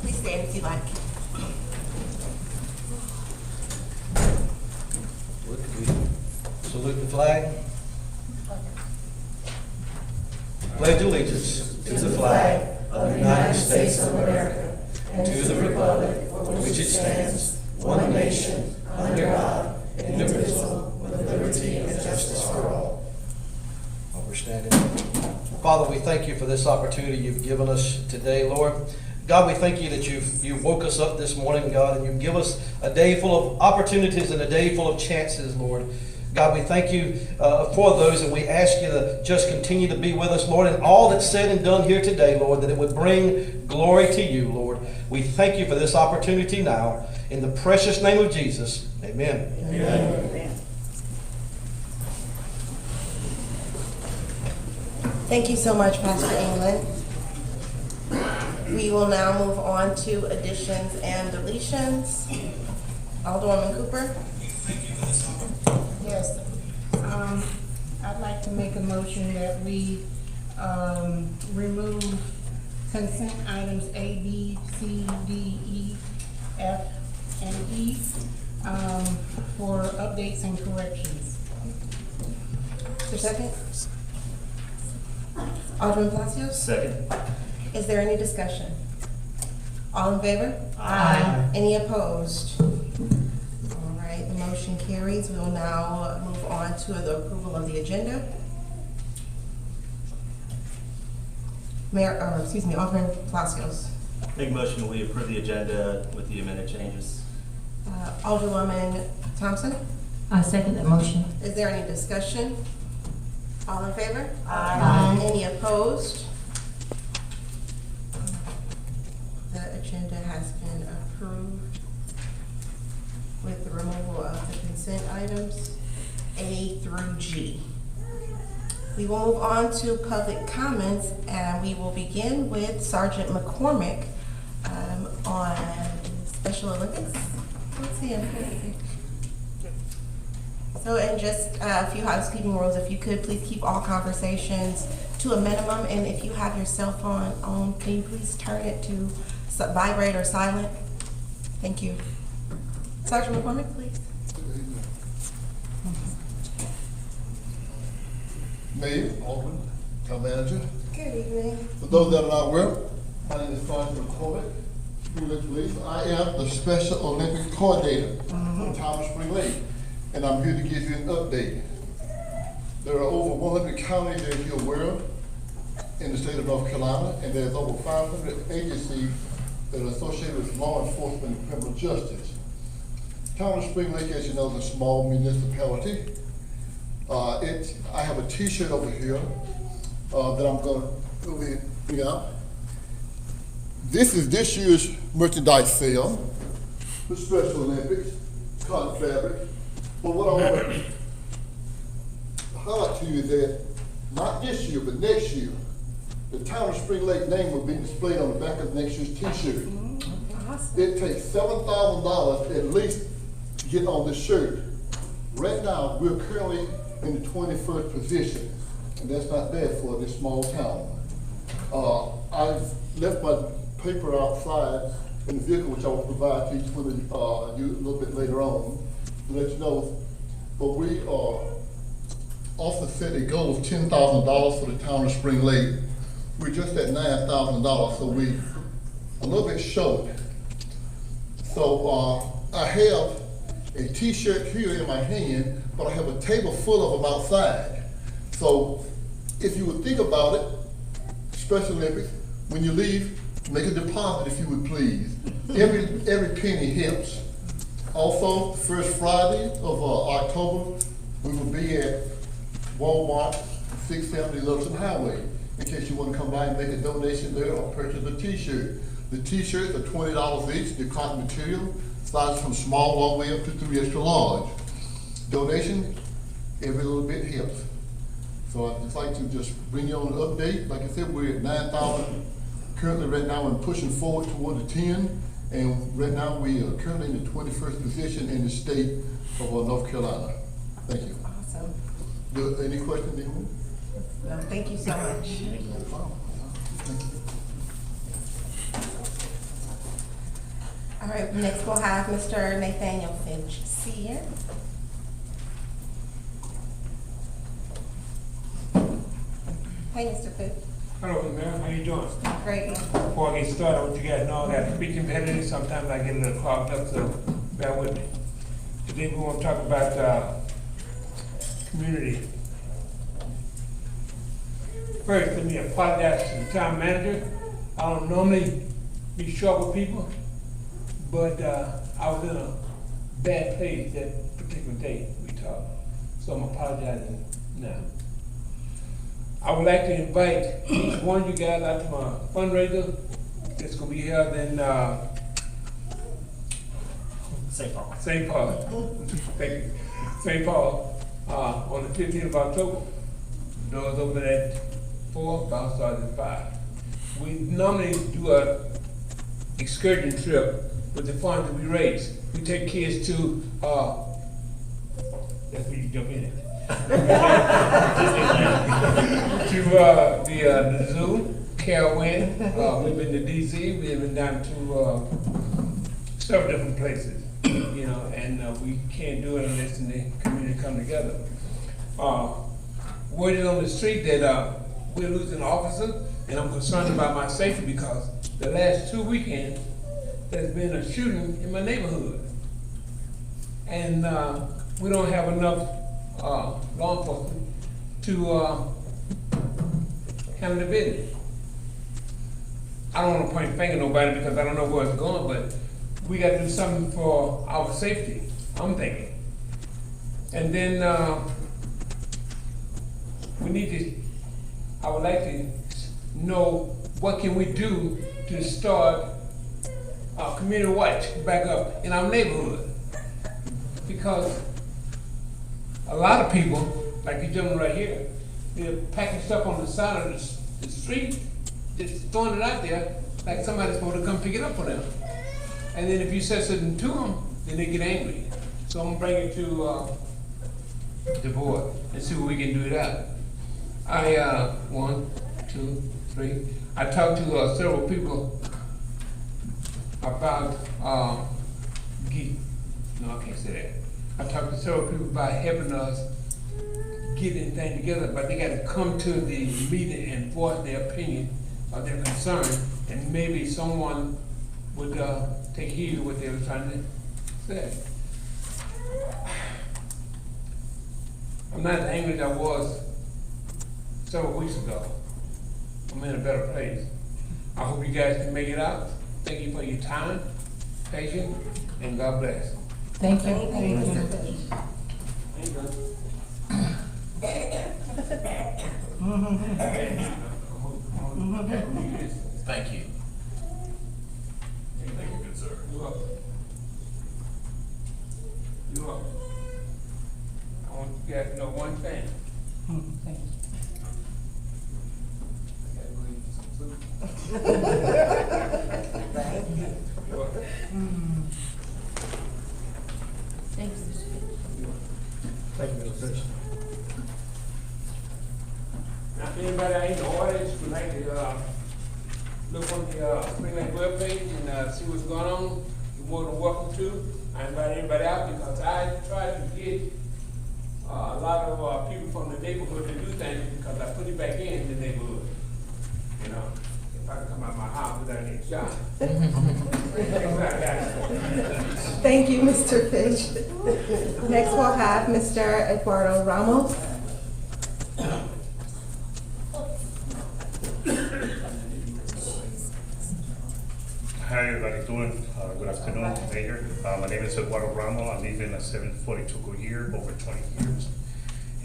Please stand if you like. Salute the flag. Pledge allegiance to the flag of the United States of America and to the republic for which it stands, one nation, under God, indivisible, with liberty and justice for all. While we're standing. Father, we thank you for this opportunity you've given us today, Lord. God, we thank you that you woke us up this morning, God, and you give us a day full of opportunities and a day full of chances, Lord. God, we thank you for those, and we ask you to just continue to be with us, Lord, and all that's said and done here today, Lord, that it would bring glory to you, Lord. We thank you for this opportunity now. In the precious name of Jesus, amen. Amen. Amen. Thank you so much, Pastor England. We will now move on to additions and deletions. Alderwoman Cooper. Yes, I'd like to make a motion that we remove consent items A, B, C, D, E, F, and E for updates and corrections. For second? Alderman Palacios? Second. Is there any discussion? All in favor? Aye. Any opposed? All right, the motion carries. We will now move on to the approval of the agenda. Alderman Palacios. Make a motion we approve the agenda with the amended changes. Alderwoman Thompson? I second that motion. Is there any discussion? All in favor? Aye. Any opposed? The agenda has been approved with the removal of the consent items A through G. We will move on to public comments, and we will begin with Sergeant McCormick on Special Olympics. Let's see. So, and just a few housekeeping rules, if you could, please keep all conversations to a minimum, and if you have your cell phone on, can you please turn it to vibrate or silent? Thank you. Sergeant McCormick, please. Mayor, Alderman, Town Manager. Good evening. For those that are not aware, my name is Sergeant McCormick. I am the Special Olympics Coordinator for Town of Spring Lake, and I'm here to give you an update. There are over 100 counties that you're aware of in the state of North Carolina, and there's over 500 agencies that are associated with law enforcement and criminal justice. Town of Spring Lake, as you know, is a small municipality. I have a T-shirt over here that I'm going to go ahead and bring out. This is this year's merchandise sale for Special Olympics, cotton fabric. But what I want to highlight to you is that not this year, but next year, the Town of Spring Lake name will be displayed on the back of next year's T-shirt. Awesome. It takes $7,000 at least to get on this shirt. Right now, we're currently in the 21st position, and that's not bad for this small town. I've left my paper outside in the vehicle, which I will provide to each one of you a little bit later on to let you know. But we also set a goal of $10,000 for the town of Spring Lake. We're just at $9,000, so we're a little bit short. So I have a T-shirt here in my hand, but I have a table full of them outside. So if you would think about it, Special Olympics, when you leave, make a deposit if you would please. Every penny helps. Also, the first Friday of October, we will be at Walmart, 670 Littleton Highway, in case you want to come by and make a donation there or purchase a T-shirt. The T-shirts are $20 each. They're cotton material, sizes from small all the way up to 3 extra large. Donation, every little bit helps. So I'd just like to just bring you on an update. Like I said, we're at 9,000 currently right now and pushing forward toward the 10. And right now we are currently in the 21st position in the state of North Carolina. Thank you. Awesome. Any questions, anyone? No, thank you so much. No problem. Thank you. All right, next we'll have Mr. Nathaniel Finch, Senior. Hey, Mr. Finch. Hello, Mayor, how you doing? Great. Before I get started, I want you guys know I got speaking impediment. Sometimes I get a little clogged up, so bear with me. Today we want to talk about community. First, let me apologize to the town manager. I don't normally be short with people, but I was in a bad place that particular day we talked. So I'm apologizing now. I would like to invite each one of you guys out to my fundraiser. It's gonna be held in St. Paul. St. Paul. Thank you. St. Paul, on the 15th of October. Doors open at 4, bounce starts at 5. We normally do a excursion trip with the funds that we raise. We take kids to, that's where you jump in. To the zoo, Carowin. We've been to DC. We've been down to several different places, you know, and we can't do it unless the community come together. Word is on the street that we're losing officers, and I'm concerned about my safety because the last 2 weekends there's been a shooting in my neighborhood, and we don't have enough law enforcement to handle the business. I don't want to point a finger at nobody because I don't know where it's going, but we got to do something for our safety, I'm thinking. And then we need to, I would like to know what can we do to start community watch back up in our neighborhood. Because a lot of people, like the gentleman right here, they're packing stuff on the side of the street, just throwing it out there like somebody's supposed to come pick it up for them. And then if you say something to them, then they get angry. So I'm gonna bring it to the board and see what we can do it out. I, 1, 2, 3, I talked to several people about, no, I can't say that. I talked to several people about helping us get anything together, but they gotta come to the meeting and voice their opinion or their concern, and maybe someone would take heed of what they were trying to say. I'm not as angry as I was several weeks ago. I'm in a better place. I hope you guys can make it out. Thank you for your time, patience, and God bless. Thank you. Thank you. Thank you, good sir. You're welcome. You're welcome. I want you guys to know one thing. Thank you. I gotta go eat some food. Thank you. You're welcome. Thanks. Thank you, Mr. Fish. Now, if anybody in the audience would like to look on the Spring Lake webpage and see what's going on, you're more than welcome to. I invite everybody out because I try to get a lot of people from the neighborhood to do things because I put it back in the neighborhood. You know, if I can come out of my house without any shot. Thank you, Mr. Fish. Next we'll have Mr. Eduardo Ramos. How everybody doing? Good afternoon, Mayor. My name is Eduardo Ramos. I live in 742 Goodyear, over 20 years.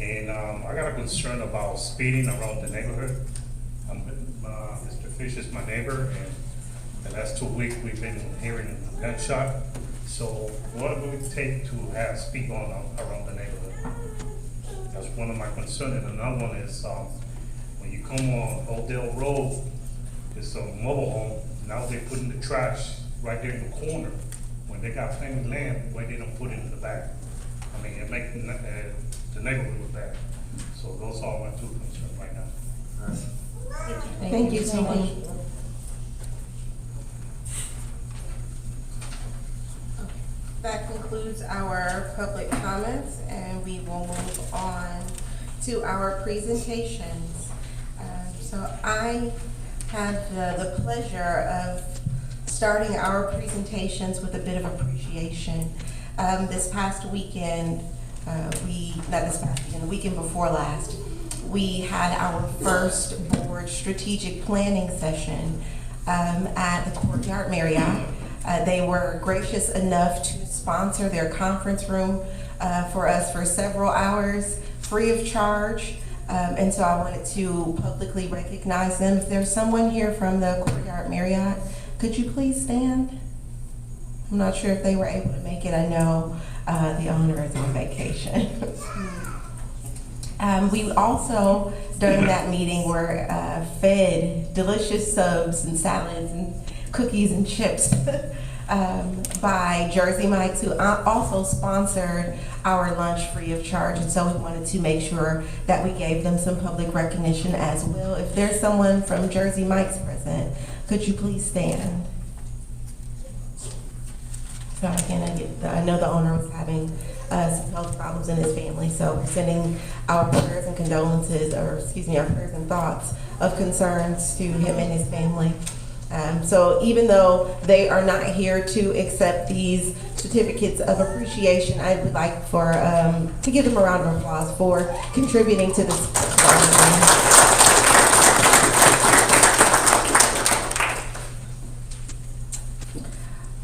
And I got a concern about speeding around the neighborhood. Mr. Fish is my neighbor, and the last 2 weeks we've been hearing a gunshot. So what will it take to have speed on around the neighborhood? That's one of my concerns. And another one is when you come on Oakdale Road, it's a mobile home. Now they're putting the trash right there in the corner. When they got plenty of land, why they don't put it in the back? I mean, it makes the neighborhood look bad. So those are my two concerns right now. Thank you so much. That concludes our public comments, and we will move on to our presentations. So I have the pleasure of starting our presentations with a bit of appreciation. This past weekend, the weekend before last, we had our first board strategic planning session at the Courtyard Marriott. They were gracious enough to sponsor their conference room for us for several hours, free of charge. And so I wanted to publicly recognize them. If there's someone here from the Courtyard Marriott, could you please stand? I'm not sure if they were able to make it. I know the owner is on vacation. We also, during that meeting, were fed delicious subs and salads and cookies and chips by Jersey Mike's, who also sponsored our lunch free of charge. And so we wanted to make sure that we gave them some public recognition as well. If there's someone from Jersey Mike's present, could you please stand? So again, I know the owner was having some health problems in his family, so we're sending our prayers and condolences, or excuse me, our prayers and thoughts of concerns to him and his family. So even though they are not here to accept these certificates of appreciation, I would like for to give them a round of applause for contributing to this.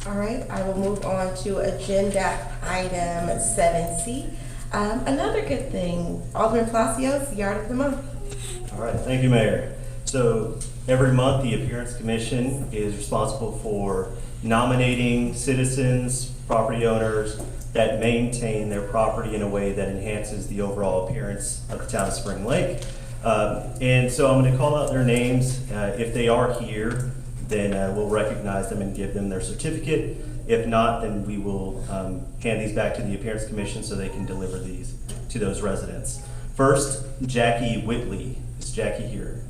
All right, I will move on to agenda item 7C. Another good thing, Alderman Palacios, Yard of the Month. All right, thank you, Mayor. So every month, the Appearance Commission is responsible for nominating citizens, property owners that maintain their property in a way that enhances the overall appearance of the town of Spring Lake. And so I'm going to call out their names. If they are here, then we'll recognize them and give them their certificate. If not, then we will hand these back to the Appearance Commission so they can deliver these to those residents. First, Jackie Whitley. Is Jackie here?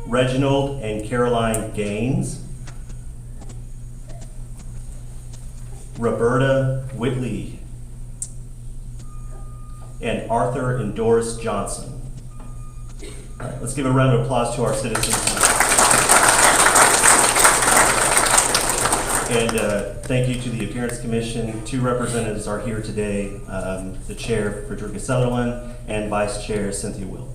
Reginald and Caroline Gaines. Roberta Whitley. And Arthur and Doris Johnson. All right, let's give a round of applause to our citizens. And thank you to the Appearance Commission. 2 representatives are here today, the Chair, Frederica Sutherland, and Vice Chair, Cynthia Will.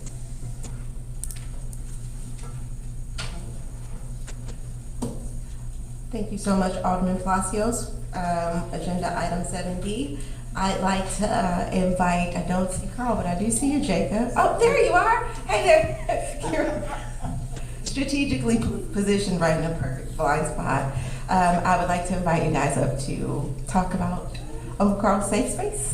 Thank you so much, Alderman Palacios. Agenda item 7D. I'd like to invite, I don't see Carl, but I do see you, Jacob. Oh, there you are. Hey there. You're strategically positioned right in a perfect blind spot. I would like to invite you guys up to talk about Uncle Carl's Safe Space.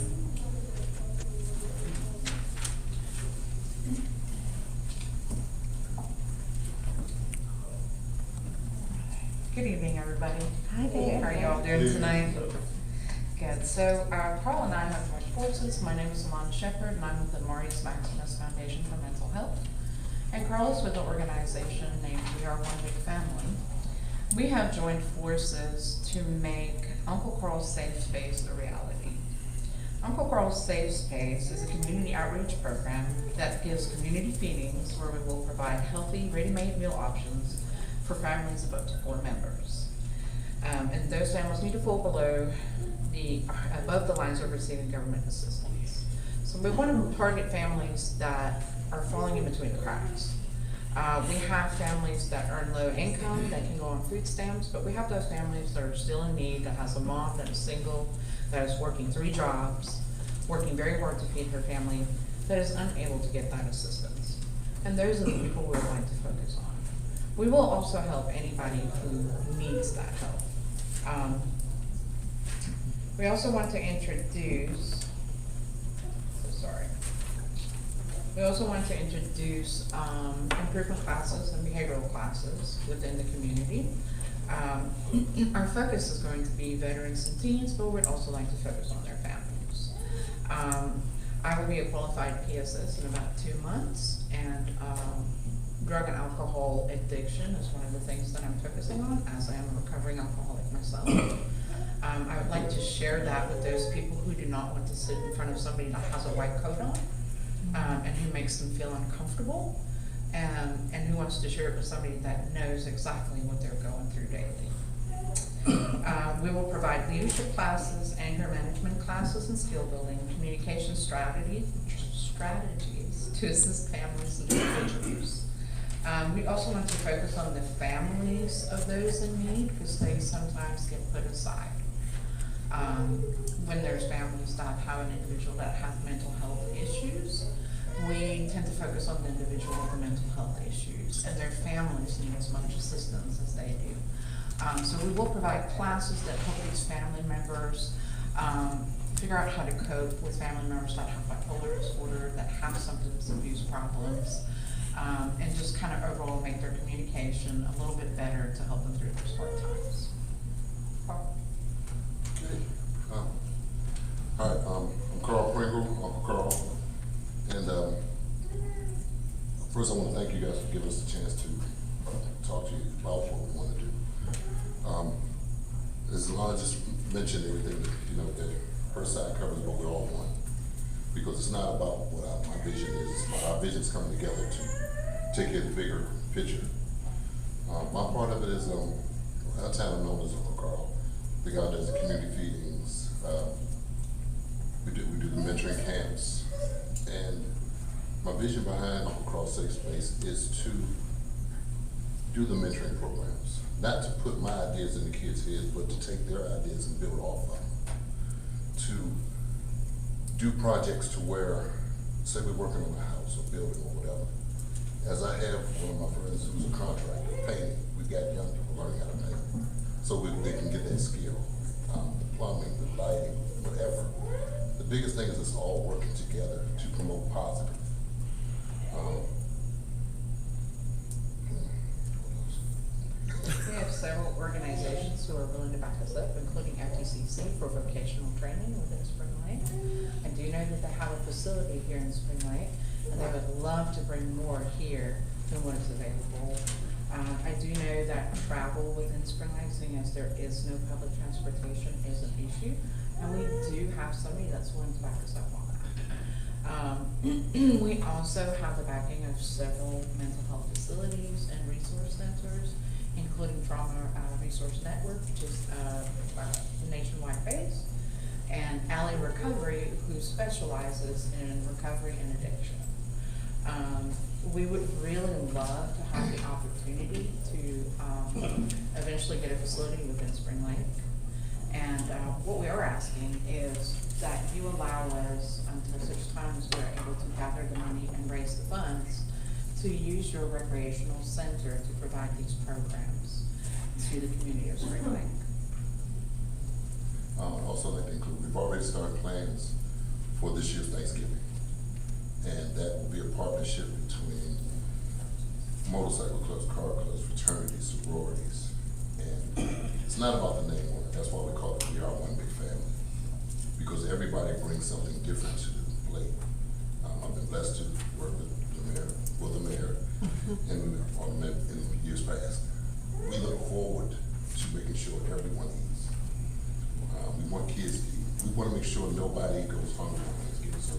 Good evening, everybody. Hi there. How are you all doing tonight? Good. So Carl and I have joined forces. My name is Amanda Shepherd, and I'm with the Maurice Maximus Foundation for Mental Health. And Carl is with an organization named We Are One Big Family. We have joined forces to make Uncle Carl's Safe Space a reality. Uncle Carl's Safe Space is a community outreach program that gives community feedings where we will provide healthy, ready-made meal options for families of up to 4 members. And those families need to fall above the lines of receiving government assistance. So we want to target families that are falling in between the cracks. We have families that earn low income that can go on food stamps, but we have those families that are still in need, that has a mom that is single, that is working 3 jobs, working very hard to feed her family, that is unable to get that assistance. And those are the people we're going to focus on. We will also help anybody who needs that help. We also want to introduce, We also want to introduce improvement classes and behavioral classes within the community. Our focus is going to be veterans and teens, but we'd also like to focus on their families. I will be a qualified PSS in about 2 months, and drug and alcohol addiction is one of the things that I'm focusing on, as I am a recovering alcoholic myself. I would like to share that with those people who do not want to sit in front of somebody that has a white coat on, and who makes them feel uncomfortable, and who wants to share it with somebody that knows exactly what they're going through daily. We will provide leadership classes, anger management classes, and skill building, communication strategies to assist families and individuals. We also want to focus on the families of those in need, because they sometimes get put aside. When there's families that have an individual that has mental health issues, we tend to focus on the individual with the mental health issues, and their families need as much assistance as they do. So we will provide classes that help these family members figure out how to cope with family members that have bipolar disorder, that have substance abuse problems, and just kind of overall make their communication a little bit better to help them through those hard times. Carl? Okay. Hi, I'm Carl Pringle, Uncle Carl. And first I want to thank you guys for giving us the chance to talk to you about what we want to do. As Lana just mentioned, everything that, that her side covers what we all want. Because it's not about what my vision is, it's about our visions coming together to take care of the bigger picture. My part of it is, our town known as Uncle Carl. The guy does the community feedings, we do the mentoring camps, and my vision behind Uncle Carl's Safe Space is to do the mentoring programs. Not to put my ideas in the kids' heads, but to take their ideas and build off of them. To do projects to where, say we're working on a house or building or whatever. As I have one of my friends who's a contractor, painting, we've got young people learning how to paint. So they can get that skill, the plumbing, the lighting, whatever. The biggest thing is it's all working together to promote positive. We have several organizations who are willing to back us up, including FTCC for vocational training within Spring Lake. I do know that they have a facility here in Spring Lake, and they would love to bring more here than what is available. I do know that travel within Spring Lake, seeing as there is no public transportation, is an issue, and we do have somebody that's willing to back us up on that. We also have the backing of several mental health facilities and resource centers, including Trauma Resource Network, which is nationwide based, and Alley Recovery, who specializes in recovery and addiction. We would really love to have the opportunity to eventually get a facility within Spring Lake. And what we are asking is that you allow us, until such time as we're able to gather the money and raise the funds, to use your recreational center to provide these programs to the community of Spring Lake. Also like to include, we've already started plans for this year's Thanksgiving. And that will be a partnership between motorcycle clubs, car clubs, fraternities, sororities. And it's not about the name on it. That's why we call it We Are One Big Family. Because everybody brings something different to the plate. I've been blessed to work with the mayor and aldermen in years past. We look forward to making sure everyone eats. We want kids to eat. We want to make sure nobody goes hungry on Thanksgiving. So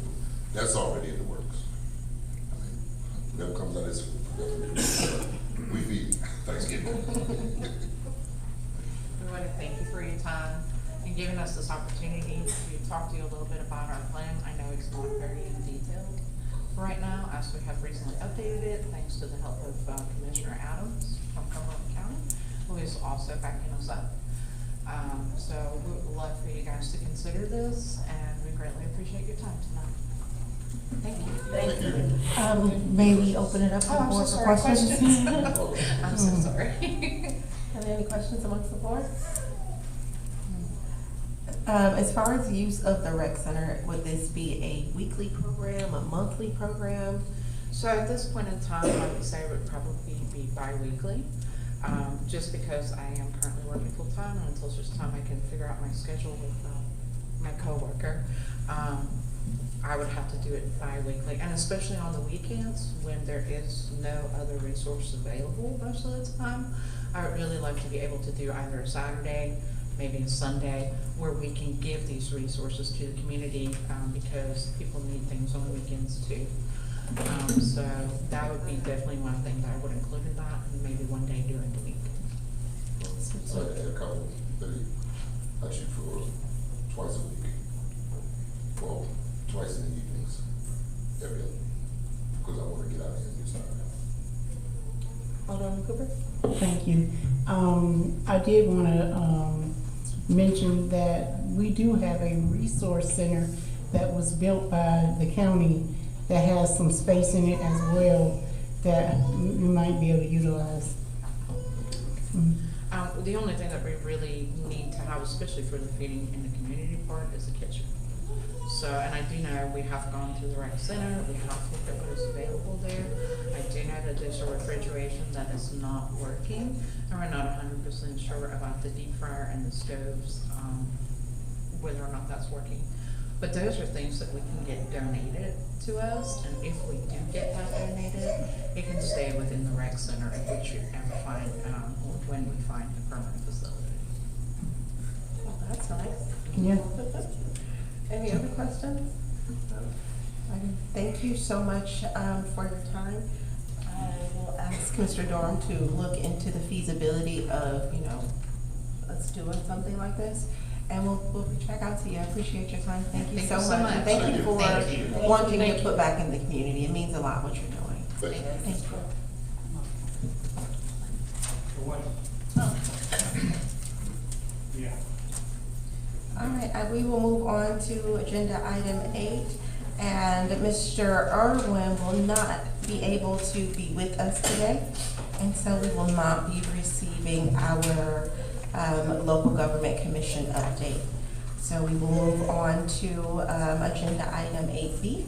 that's already in the works. I mean, whatever comes out of this food, we feed Thanksgiving. We want to thank you for your time and giving us this opportunity to talk to you a little bit about our plan. I know it's not very in detail right now, as we have recently updated it, thanks to the help of Commissioner Adams from Cumberland County, who is also backing us up. So we would love for you guys to consider this, and we greatly appreciate your time tonight. Thank you. Thank you. May we open it up to the I'm so board for sorry, questions? I'm so sorry. Are there any questions amongst the board? As far as use of the rec center, would this be a weekly program, a monthly program? So at this point in time, I would say it would probably be bi-weekly, just because I am currently working full-time, and until such time I can figure out my schedule with my coworker, I would have to do it bi-weekly, and especially on the weekends when there is no other resource available most of the time. I would really like to be able to do either a Saturday maybe a Sunday, where we can give these resources to the community, because people need things on weekends too. So that would be definitely one thing that I would include in that, and maybe one day during the week. So I add a couple, maybe I shoot for twice a week. Well, twice in the evenings, every other, because I want to get out here and get started. Alderman Cooper? Thank you. I did want to mention that we do have a resource center that was built by the county that has some space in it as well that you might be able to utilize. The only thing that we really need to have, especially for the feeding in the community part, is a kitchen. So, and I do know we have gone to the rec center, we have looked at what is available there. I do know that there's a refrigeration that is not working, and we're not 100% sure about the deep fryer and the stoves, whether or not that's working. But those are things that we can get donated to us, and if we do get that donated, it can stay within the rec center if we should ever find, or when we find a permanent facility. Well, that's nice. Yeah. Any other questions? Thank you so much for your time. I will ask Mr. Dorm to look into the feasibility of, us doing something like this. And we'll reach back out to you. I appreciate your time. Thank you so much. And thank you for wanting to put back in the community. It means a lot what you're doing. Thank you. Thank you. Yeah. All right, we will move on to agenda item 8. And Mr. Irwin will not be able to be with us today. And so we will not be receiving our local government commission update. So we will move on to agenda item 8B,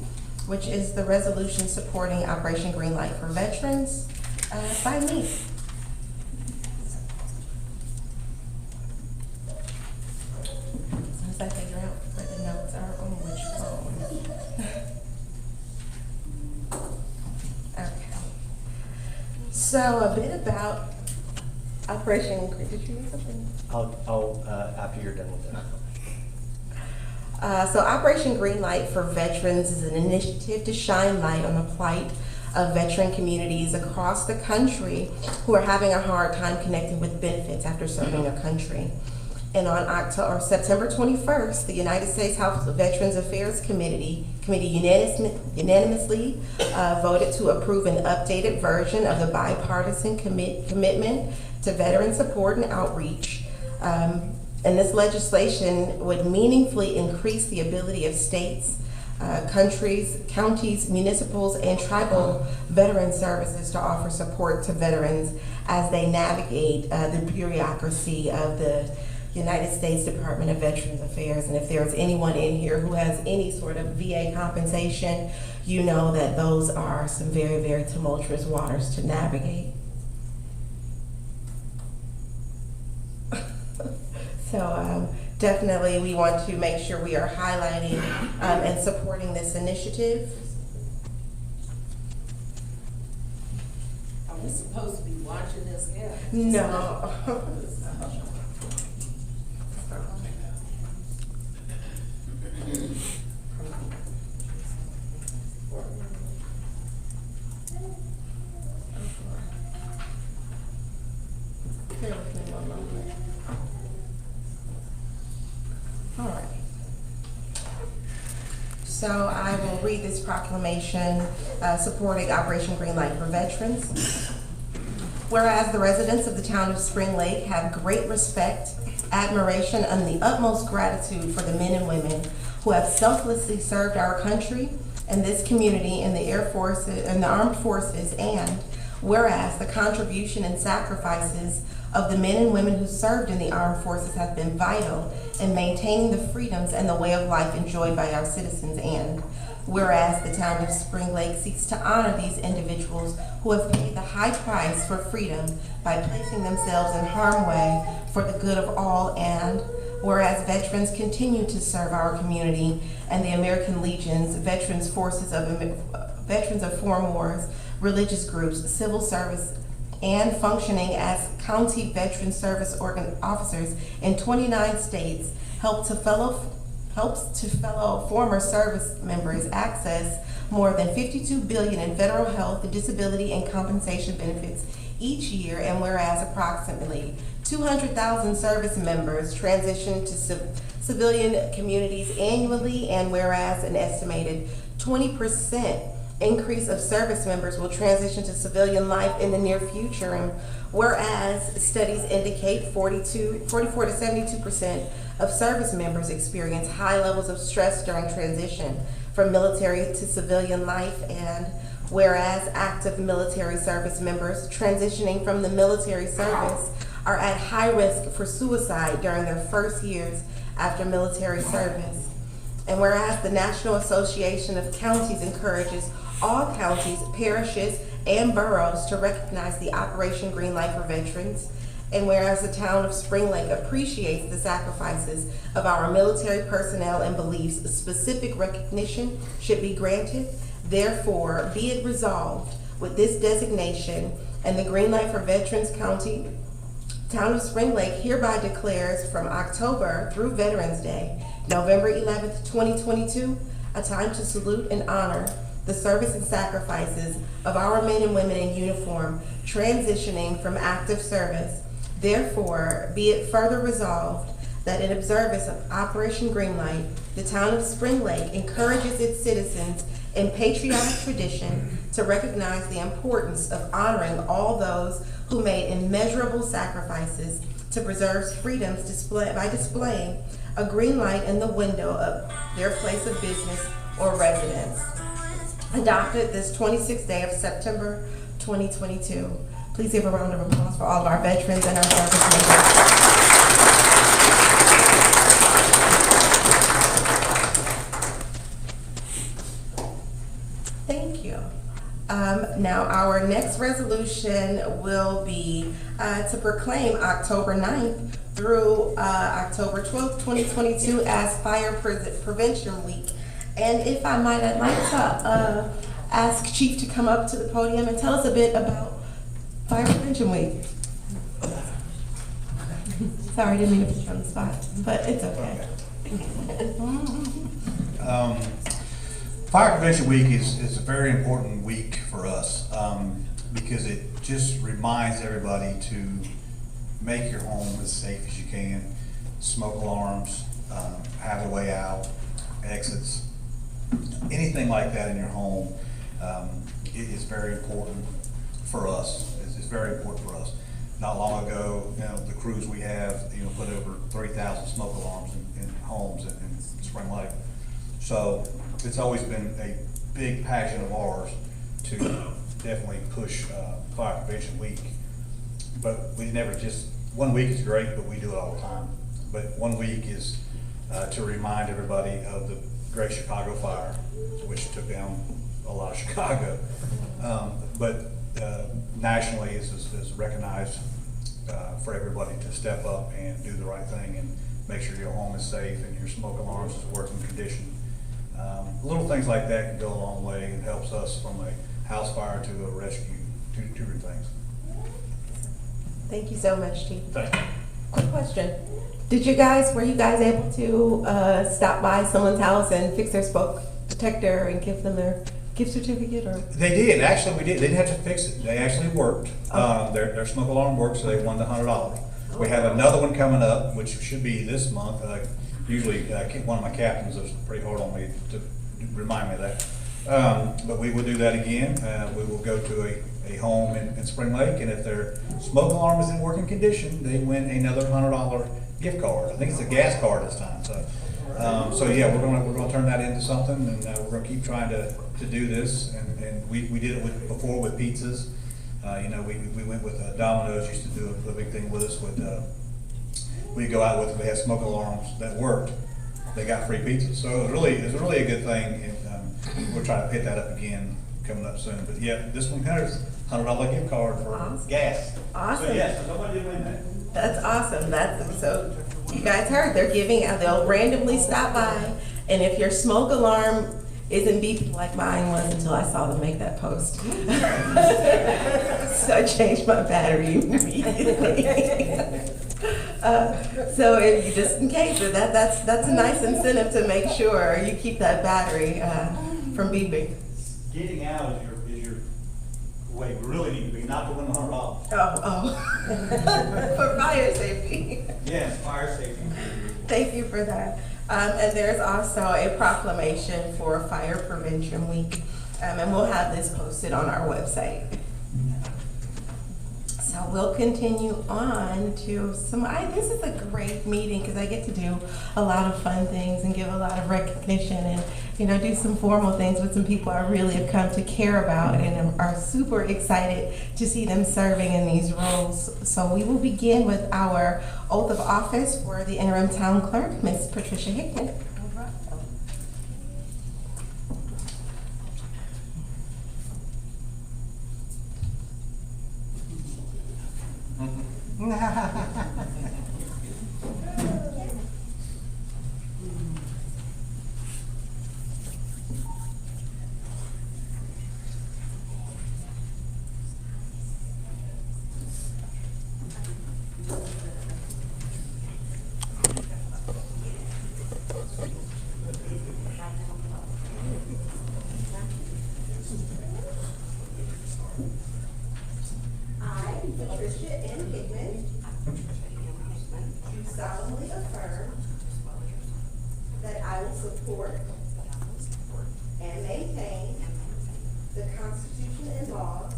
which is the resolution supporting Operation Greenlight for Veterans by me. As soon as I figure out where the notes are on which phone. Okay. So a bit about Operation, did you read something? I'll after you're done with that. So Operation Greenlight for Veterans is an initiative to shine light on the plight of veteran communities across the country who are having a hard time connecting with benefits after serving their country. And on September 21st, the United States House of Veterans Affairs Committee unanimously voted to approve an updated version of the bipartisan commitment to veteran support and outreach. And this legislation would meaningfully increase the ability of states, countries, counties, municipals, and tribal veteran services to offer support to veterans as they navigate the bureaucracy of the United States Department of Veterans Affairs. And if there's anyone in here who has any sort of VA compensation, you know that those are some very, very tumultuous waters to navigate. So definitely we want to make sure we are highlighting and supporting this initiative. Are we supposed to be watching this? Yeah. No. Bear with me one moment. All right. So I will read this proclamation supporting Operation Greenlight for Veterans. Whereas the residents of the town of Spring Lake have great respect, admiration, and the utmost gratitude for the men and women who have selflessly served our country and this community in the Air Force and the Armed Forces, and whereas the contribution and sacrifices of the men and women who served in the armed forces have been vital in maintaining the freedoms and the way of life enjoyed by our citizens, and whereas the town of Spring Lake seeks to honor these individuals who have paid the high price for freedom by placing themselves in harm's way for the good of all, and whereas veterans continue to serve our community and the American Legions, veterans of foreign wars, religious groups, civil service and functioning as county veteran service officers in 29 states helps to fellow former service members access more than $52 billion in federal health, disability, and compensation benefits each year, and whereas approximately 200,000 service members transition to civilian communities annually, and whereas an estimated 20% increase of service members will transition to civilian life in the near future, and whereas studies indicate 44 to 72% of service members experience high levels of stress during transition from military to civilian life, and whereas active military service members transitioning from the military service are at high risk for suicide during their first years after military service, and whereas the National Association of Counties encourages all counties, parishes, and boroughs to recognize the Operation Green Light for veterans, and whereas the town of Spring Lake appreciates the sacrifices of our military personnel and believes specific recognition should be granted, therefore be it resolved with this designation and the Green Light for Veterans County, Town of Spring Lake hereby declares from October through Veterans Day, November 11th, 2022, a time to salute and honor the service and sacrifices of our men and women in uniform transitioning from active service. Therefore, be it further resolved that in observance of Operation Greenlight, the town of Spring Lake encourages its citizens in patriotic tradition to recognize the importance of honoring all those who made immeasurable sacrifices to preserve freedoms by displaying a green light in the window of their place of business or residence. Adopted this 26th day of September 2022. Please give a round of applause for all of our veterans and our service members. Thank you. Now, our next resolution will be to proclaim October 9th through October 12th, 2022 as Fire Prevention Week. And if I might, I'd like to ask Chief to come up to the podium and tell us a bit about Fire Prevention Week. Sorry, I didn't mean to put you on the spot, but it's okay. Fire Prevention Week is a very important week for us because it just reminds everybody to make your home as safe as you can. Smoke alarms, have a way out, exits, anything like that in your home. It is very important for us. It's very important for us. Not long ago, the crews we have, put over 3,000 smoke alarms in homes in Spring Lake. So it's always been a big passion of ours to definitely push Fire Prevention Week. But we never just, 1 week is great, but we do it all the time. But 1 week is to remind everybody of the Great Chicago Fire, which took down a lot of Chicago. But nationally is recognized for everybody to step up and do the right thing and make sure your home is safe and your smoke alarms is working condition. Little things like that can go a long way and helps us from a house fire to a rescue, two different things. Thank you so much, Chief. Thank you. Quick question. Were you guys able to stop by someone's house and fix their smoke detector and give them their gift certificate, or? They did, actually we did. They didn't have to fix it. They actually worked. Their smoke alarm worked, so they won the $100. We have another one coming up, which should be this month. Usually one of my captains is pretty hard on me to remind me of that. But we will do that again. We will go to a home in Spring Lake, and if their smoke alarm is in working condition, they win another $100 gift card. I think it's a gas card this time. So yeah, we're gonna turn that into something, and we're gonna keep trying to do this. And we did it before with pizzas. We went with Domino's used to do a big thing with us. We go out with, we had smoke alarms that worked. They got free pizzas, so it was really a good thing. And we'll try to hit that up again coming up soon. But yeah, this one has $100 gift card for gas. Awesome. So yes, somebody did win that. That's awesome. So you guys heard, they'll randomly stop by, and if your smoke alarm isn't beeping like mine was until I saw them make that post. So I changed my battery immediately. So if, just in case, that's a nice incentive to make sure you keep that battery from beeping. Getting out is your way we really need to be, not the one on off. Oh. For fire safety. Yes, fire safety. Thank you for that. And there's also a proclamation for Fire Prevention Week, and we'll have this posted on our website. So we'll continue on to this is a great meeting because I get to do a lot of fun things and give a lot of recognition and, do some formal things with some people I really have come to care about and are super excited to see them serving in these roles. So we will begin with our oath of office for the interim town clerk, Ms. Patricia Hickman. Patricia N. Hickman, do solemnly affirm that I will support and maintain the Constitution and laws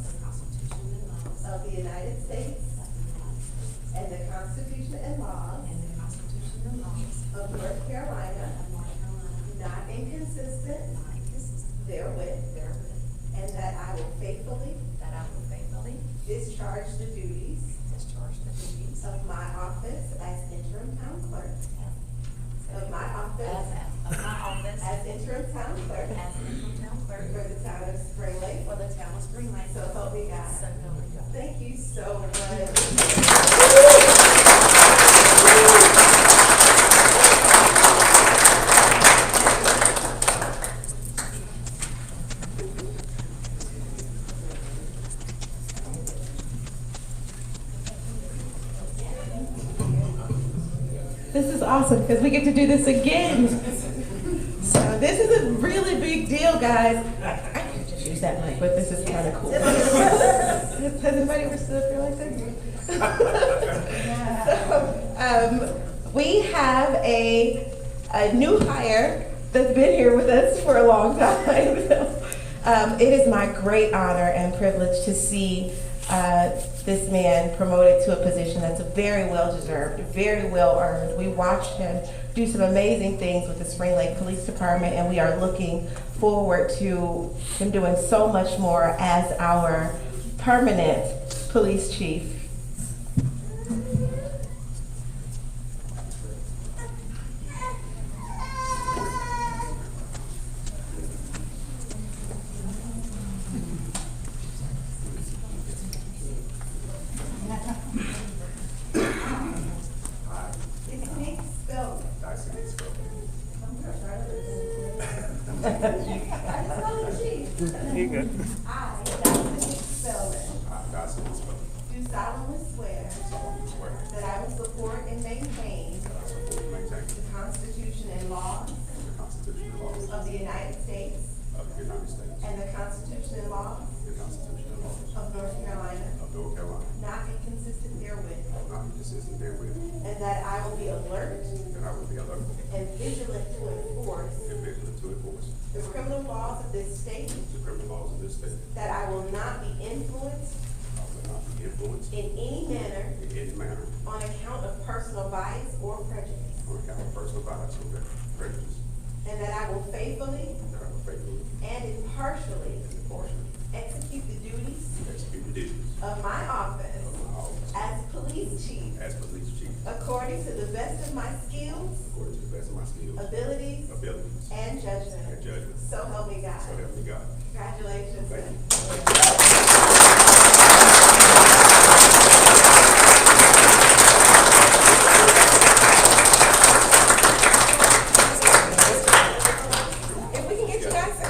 of the United States and the Constitution and laws of North Carolina, not inconsistent therewith, and that I will faithfully discharge the duties of my office as interim town clerk. As interim town clerk. For the town of Spring Lake. So help me God. Thank you so much. This is awesome because we get to do this again. So this is a really big deal, guys. I could just use that mic, but this is kind of cool. Has anybody ever stood up here like this? So, we have a new hire that's been here with us for a long time. It is my great honor and privilege to see this man promoted to a position that's very well deserved, very well earned. We watched him do some amazing things with the Spring Lake Police Department, and we are looking forward to him doing so much more as our permanent police chief. You good. I, do solemnly swear that I will support and maintain the Constitution and laws of the United States and the Constitution and laws of North Carolina, not inconsistent therewith, and that I will be alert and vigilant to enforce the criminal laws of this state, that I will not be influenced in any manner on account of personal bias or prejudice, and that I will faithfully and impartially execute the duties of my office as police chief according to the best of my skills, abilities, and judgment. So help me God. Congratulations. If we can get you guys to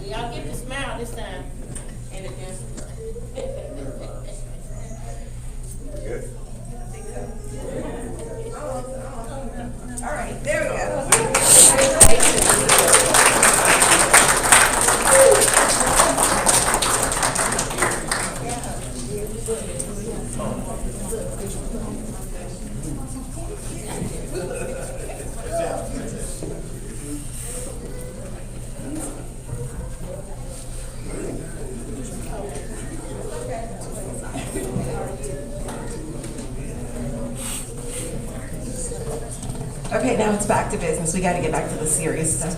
Y'all get the smile this time. And again. All right, there we go. Okay, now it's back to business. We gotta get back to the serious stuff.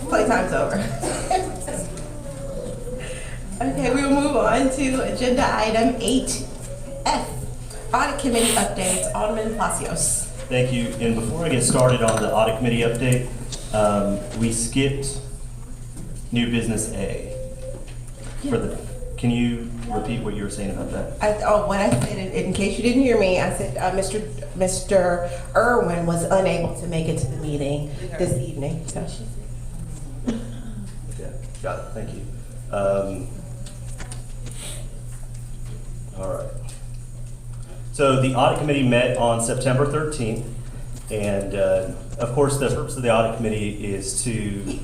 Playtime's over. Okay, we will move on to agenda item 8F, Audit Committee updates. Alderman Palacios. Thank you. And before I get started on the audit committee update, we skipped new business A. Can you repeat what you were saying about that? What I said, in case you didn't hear me, I said Mr. Irwin was unable to make it to the meeting this evening. So. Okay, got it. Thank you. All right. So the audit committee met on September 13th, and of course the purpose of the audit committee is to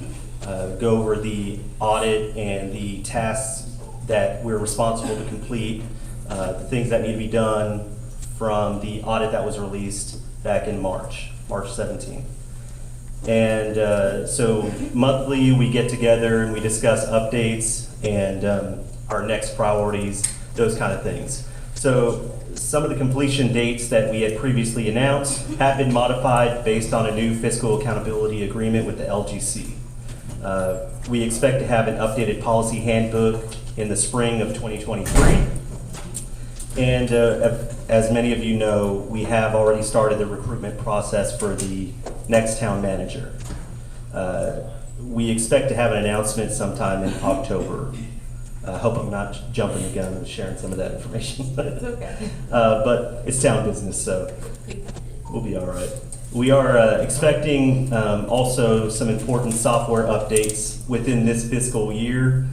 go over the audit and the tasks that we're responsible to complete, the things that need to be done from the audit that was released back in March 17th. And so monthly we get together and we discuss updates and our next priorities, those kind of things. So some of the completion dates that we had previously announced have been modified based on a new fiscal accountability agreement with the LGC. We expect to have an updated policy handbook in the spring of 2023. And as many of you know, we have already started the recruitment process for the next town manager. We expect to have an announcement sometime in October. I hope I'm not jumping the gun and sharing some of that information. It's okay. But it's town business, so we'll be all right. We are expecting also some important software updates within this fiscal year.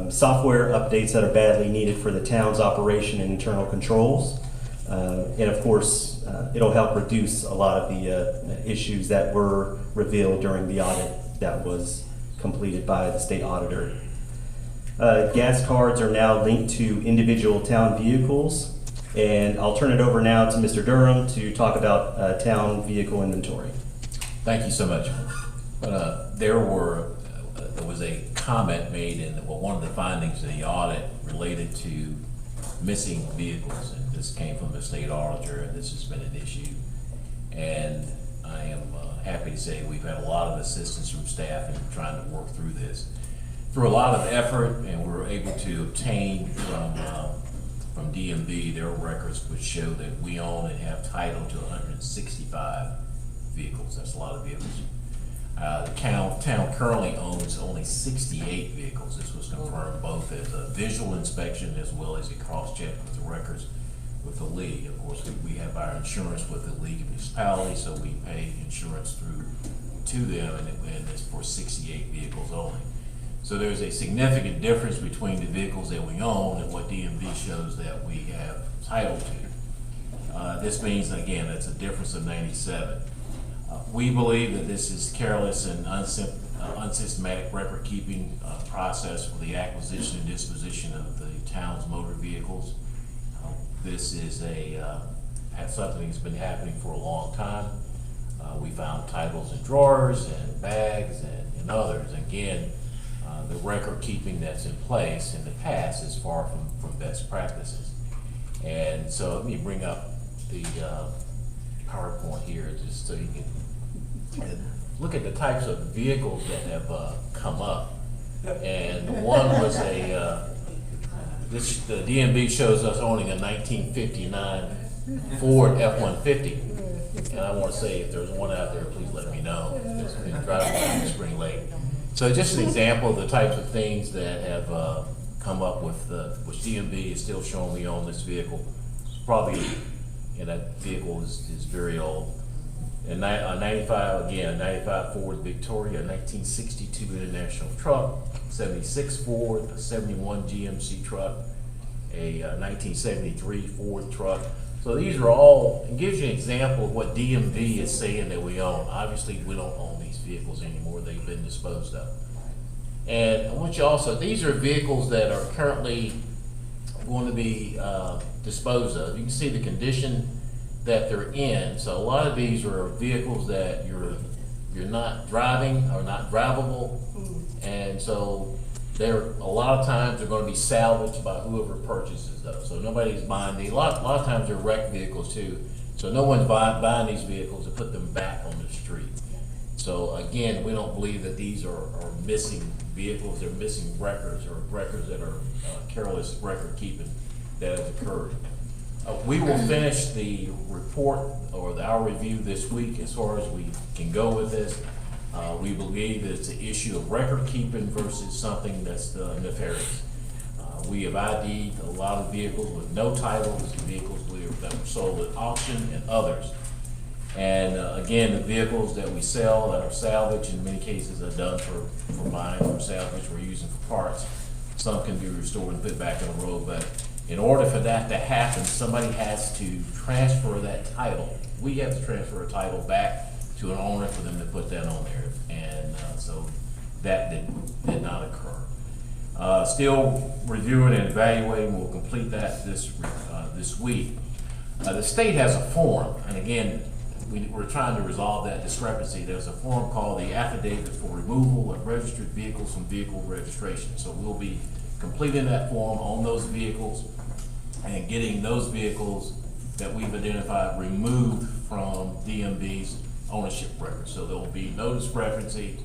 Software updates that are badly needed for the town's operation and internal controls. And of course, it'll help reduce a lot of the issues that were revealed during the audit that was completed by the state auditor. Gas cards are now linked to individual town vehicles. And I'll turn it over now to Mr. Durham to talk about town vehicle inventory. Thank you so much. There was a comment made in one of the findings of the audit related to missing vehicles, and this came from the state auditor, and this has been an issue. And I am happy to say we've had a lot of assistance from staff in trying to work through this. Through a lot of effort, and we were able to obtain from DMV their records, which show that we own and have title to 165 vehicles. That's a lot of vehicles. The town currently owns only 68 vehicles. This was confirmed both as a visual inspection as well as a cross-check with the records with the league. Of course, we have our insurance with the League of Municipalities, so we pay insurance through to them, and it's for 68 vehicles only. So there's a significant difference between the vehicles that we own and what DMV shows that we have title to. This means, again, that's a difference of 97. We believe that this is careless and unsystematic record-keeping process for the acquisition and disposition of the town's motor vehicles. This is something that's been happening for a long time. We found titles in drawers and bags and others. Again, the record keeping that's in place in the past is far from best practices. And so let me bring up the PowerPoint here just so you can look at the types of vehicles that have come up. And one was the DMV shows us owning a 1959 Ford F-150. And I want to say, if there's one out there, please let me know. It's been driving down Spring Lake. So just an example of the types of things that have come up with, which DMV is still showing we own this vehicle. It's probably, that vehicle is very old. And 95 Ford Victoria, a 1962 International truck, 76 Ford, a 71 GMC truck, a 1973 Ford truck. So these are all, it gives you an example of what DMV is saying that we own. Obviously, we don't own these vehicles anymore. They've been disposed of. And I want you also, these are vehicles that are currently going to be disposed of. You can see the condition that they're in. So a lot of these are vehicles that you're not driving or not drivable. And so a lot of times they're going to be salvaged by whoever purchases those. So nobody's buying these. A lot of times they're wrecked vehicles too. So no one's buying these vehicles to put them back on the street. So again, we don't believe that these are missing vehicles. They're missing records or records that are careless record keeping that has occurred. We will finish the report or our review this week as far as we can go with this. We believe that it's an issue of record keeping versus something that's nefarious. We have ID'd a lot of vehicles with no titles, vehicles that were sold at auction and others. And again, the vehicles that we sell that are salvaged in many cases are done for buying or salvage, we're using for parts. Some can be restored and put back on the road, but in order for that to happen, somebody has to transfer that title. We have to transfer a title back to an owner for them to put that on there. And so that did not occur. Still reviewing and evaluating, we'll complete that this week. The state has a form, and again, we're trying to resolve that discrepancy. There's a form called the Affidavit for Removal of Registered Vehicles from Vehicle Registration. So we'll be completing that form on those vehicles and getting those vehicles that we've identified removed from DMV's ownership record. So there will be no discrepancy.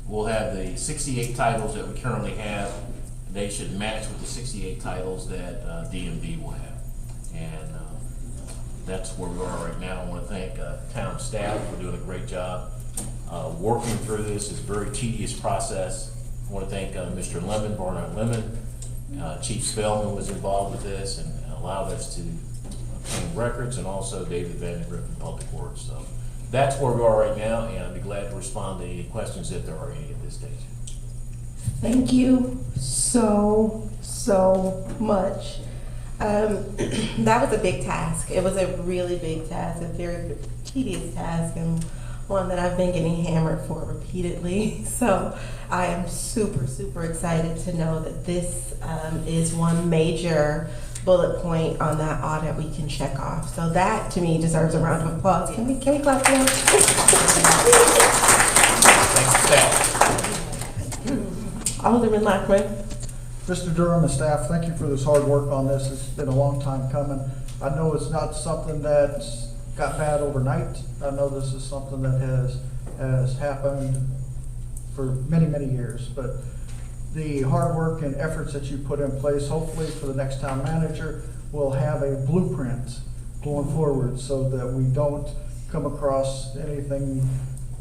We'll have the 68 titles that we currently have. They should match with the 68 titles that DMV will have. And that's where we are right now. I want to thank town staff for doing a great job. Working through this is a very tedious process. I want to thank Mr. Lemon, Barnard Lemon. Chief Spellman was involved with this and allowed us to obtain records, and also David Vandergriff from Public Works. So that's where we are right now, and I'd be glad to respond to any questions if there are any at this stage. Thank you so much. That was a big task. It was a really big task, a very tedious task, and one that I've been getting hammered for repeatedly. So I am super excited to know that this is one major bullet point on that audit we can check off. So that to me deserves a round of applause. Can we clap for them? Alderman Lackman. Mr. Durham and staff, thank you for this hard work on this. It's been a long time coming. I know it's not something that's got bad overnight. I know this is something that has happened for many years, but the hard work and efforts that you put in place, hopefully for the next town manager, will have a blueprint going forward so that we don't come across anything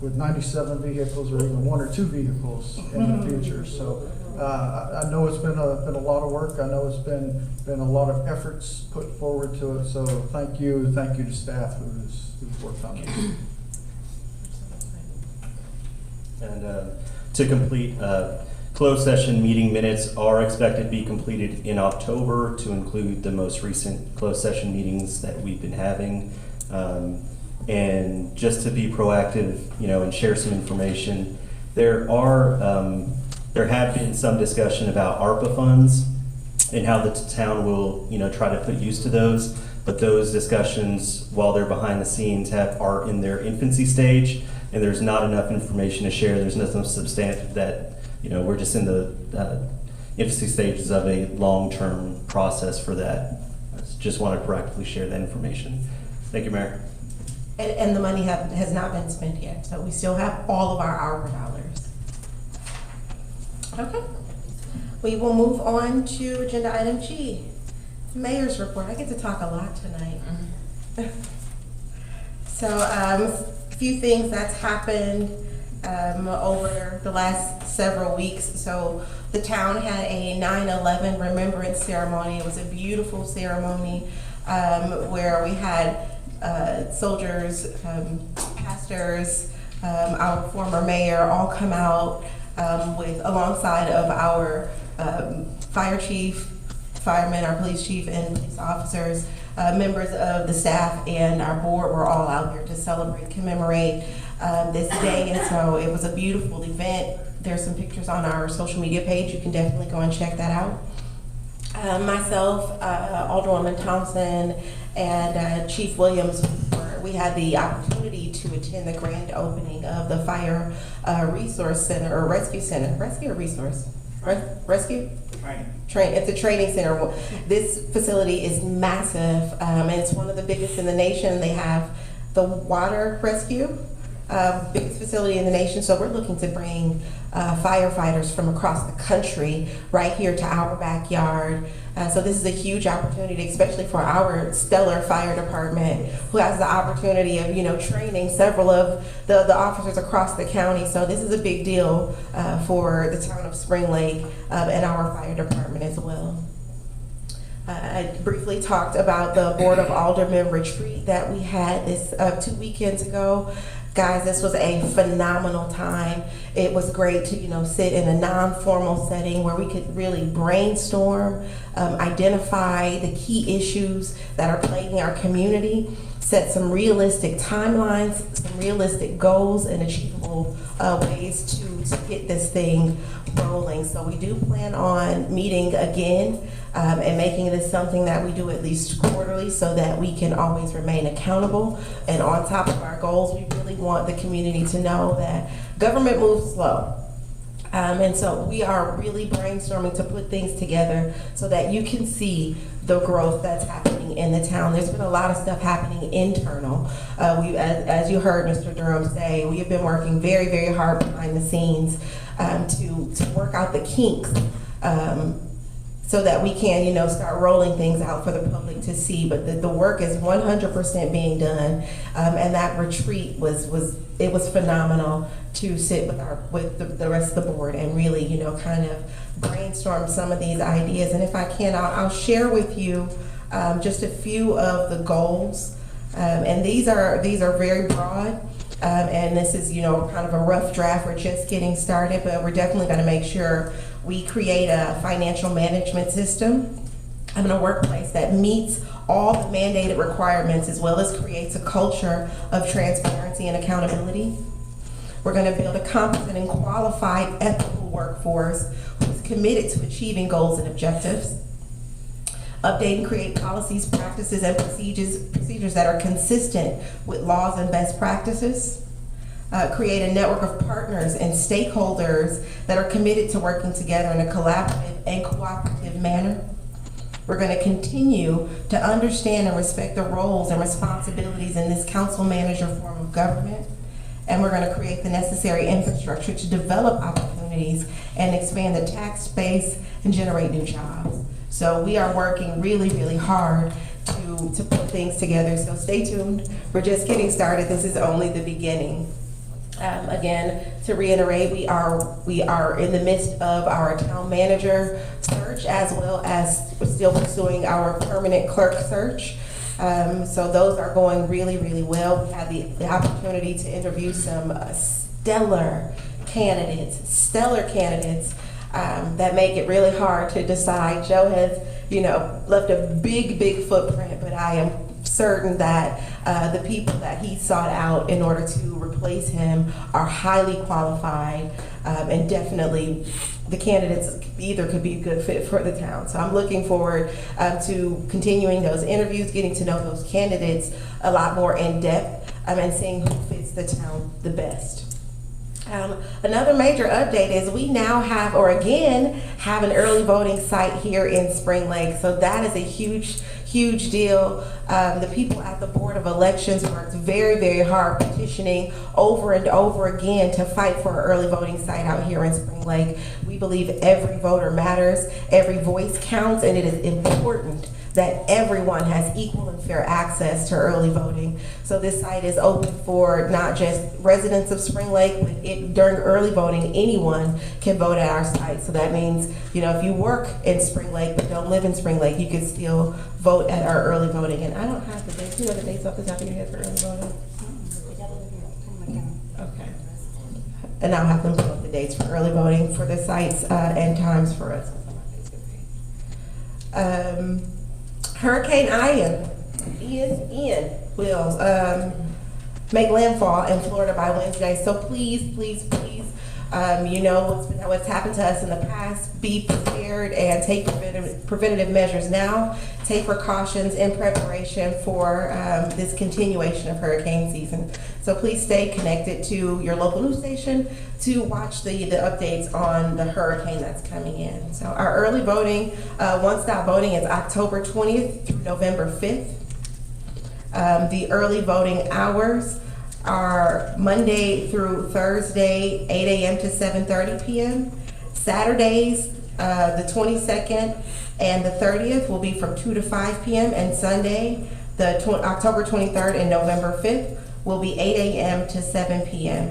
with 97 vehicles or even 1 or 2 vehicles in the future. So I know it's been a lot of work. I know it's been a lot of efforts put forward to it. So thank you to staff who's worked on this. And to complete, closed session meeting minutes are expected to be completed in October to include the most recent closed session meetings that we've been having. And just to be proactive, and share some information, there have been some discussion about ARPA funds and how the town will, try to put use to those. But those discussions, while they're behind the scenes, are in their infancy stage, and there's not enough information to share. There's nothing substantive that, we're just in the infancy stages of a long-term process for that. I just want to proactively share that information. Thank you, Mayor. And the money has not been spent yet, so we still have all of our dollars. Okay. We will move on to agenda item G, Mayor's report. I get to talk a lot tonight. So, a few things that's happened over the last several weeks. So, the town had a 9/11 remembrance ceremony. It was a beautiful ceremony where we had soldiers, pastors, our former mayor all come out alongside of our fire chief, firemen, our police chief, and police officers. Members of the staff and our board were all out here to celebrate, commemorate this day, and so it was a beautiful event. There's some pictures on our social media page. You can definitely go and check that out. Myself, Alderwoman Thompson, and Chief Williams, we had the opportunity to attend the grand opening of the Fire Resource Center, or Rescue Center. Rescue or Resource? Rescue? It's a training center. This facility is massive, and it's one of the biggest in the nation. They have the water rescue, biggest facility in the nation. So we're looking to bring firefighters from across the country right here to our backyard. So this is a huge opportunity, especially for our stellar fire department, who has the opportunity of, training several of the officers across the county. So this is a big deal for the town of Spring Lake and our fire department as well. I briefly talked about the Board of Aldermen retreat that we had this 2 weekends ago. Guys, this was a phenomenal time. It was great to, sit in a non-formal setting where we could really brainstorm, identify the key issues that are plaguing our community, set some realistic timelines, some realistic goals, and achievable ways to get this thing rolling. So we do plan on meeting again and making this something that we do at least quarterly so that we can always remain accountable and on top of our goals. We really want the community to know that government moves slow. And so we are really brainstorming to put things together so that you can see the growth that's happening in the town. There's been a lot of stuff happening internal. As you heard Mr. Durham say, we have been working very, very hard behind the scenes to work out the kinks so that we can, start rolling things out for the public to see. But the work is 100% being done, and that retreat was phenomenal to sit with the rest of the board and really, kind of brainstorm some of these ideas. And if I can, I'll share with you just a few of the goals. And these are very broad. And this is, kind of a rough draft. We're just getting started, but we're definitely going to make sure we create a financial management system in a workplace that meets all the mandated requirements as well as creates a culture of transparency and accountability. We're going to build a competent and qualified ethical workforce who's committed to achieving goals and objectives. Update and create policies, practices, and procedures that are consistent with laws and best practices. Create a network of partners and stakeholders that are committed to working together in a collaborative and cooperative manner. We're going to continue to understand and respect the roles and responsibilities in this council manager form of government. And we're going to create the necessary infrastructure to develop opportunities and expand the tax base and generate new jobs. So we are working really, really hard to put things together. So stay tuned. We're just getting started. This is only the beginning. Again, to reiterate, we are in the midst of our town manager search as well as we're still pursuing our permanent clerk search. So those are going really, really well. We had the opportunity to interview some stellar candidates that make it really hard to decide. Joe has, left a big, big footprint, but I am certain that the people that he sought out in order to replace him are highly qualified, and definitely the candidates either could be a good fit for the town. So I'm looking forward to continuing those interviews, getting to know those candidates a lot more in depth, and seeing who fits the town the best. Another major update is we now have, or again, have an early voting site here in Spring Lake. So that is a huge deal. The people at the Board of Elections worked very hard petitioning over and over again to fight for an early voting site out here in Spring Lake. We believe every voter matters, every voice counts, and it is important that everyone has equal and fair access to early voting. So this site is open for not just residents of Spring Lake, but during early voting, anyone can vote at our site. So that means, you know, if you work in Spring Lake but don't live in Spring Lake, you can still vote at our early voting. And I don't have the dates. Do you know the dates off the top of your head for early voting? Okay. And I'll have them put up the dates for early voting for the sites and times for us. Hurricane Ian will make landfall in Florida by Wednesday. So please, you know what's happened to us in the past. Be prepared and take preventative measures now. Take precautions in preparation for this continuation of hurricane season. So please stay connected to your local news station to watch the updates on the hurricane that's coming in. So our early voting, one-stop voting is October 20th through November 5th. The early voting hours are Monday through Thursday, 8 a.m. to 7:30 p.m. Saturdays, the 22nd and the 30th will be from 2 to 5 p.m. and Sunday, October 23rd and November 5th will be 8 a.m. to 7 p.m.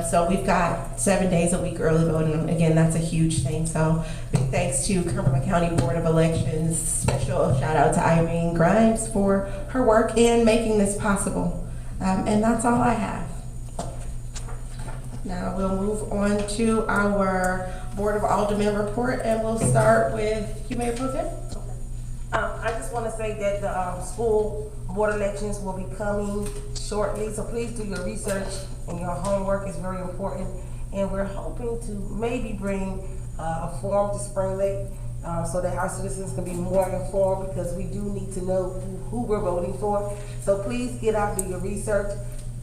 So we've got 7 days a week early voting. Again, that's a huge thing. So big thanks to Cumberland County Board of Elections. Special shout out to Irene Grimes for her work in making this possible. And that's all I have. Now we'll move on to our Board of Aldermen report, and we'll start with you, Mayor Pro Tem. I just want to say that the school board elections will be coming shortly, so please do your research and your homework is very important. And we're hoping to maybe bring a forum to Spring Lake so that our citizens can be more informed, because we do need to know who we're voting for. So please get out, do your research.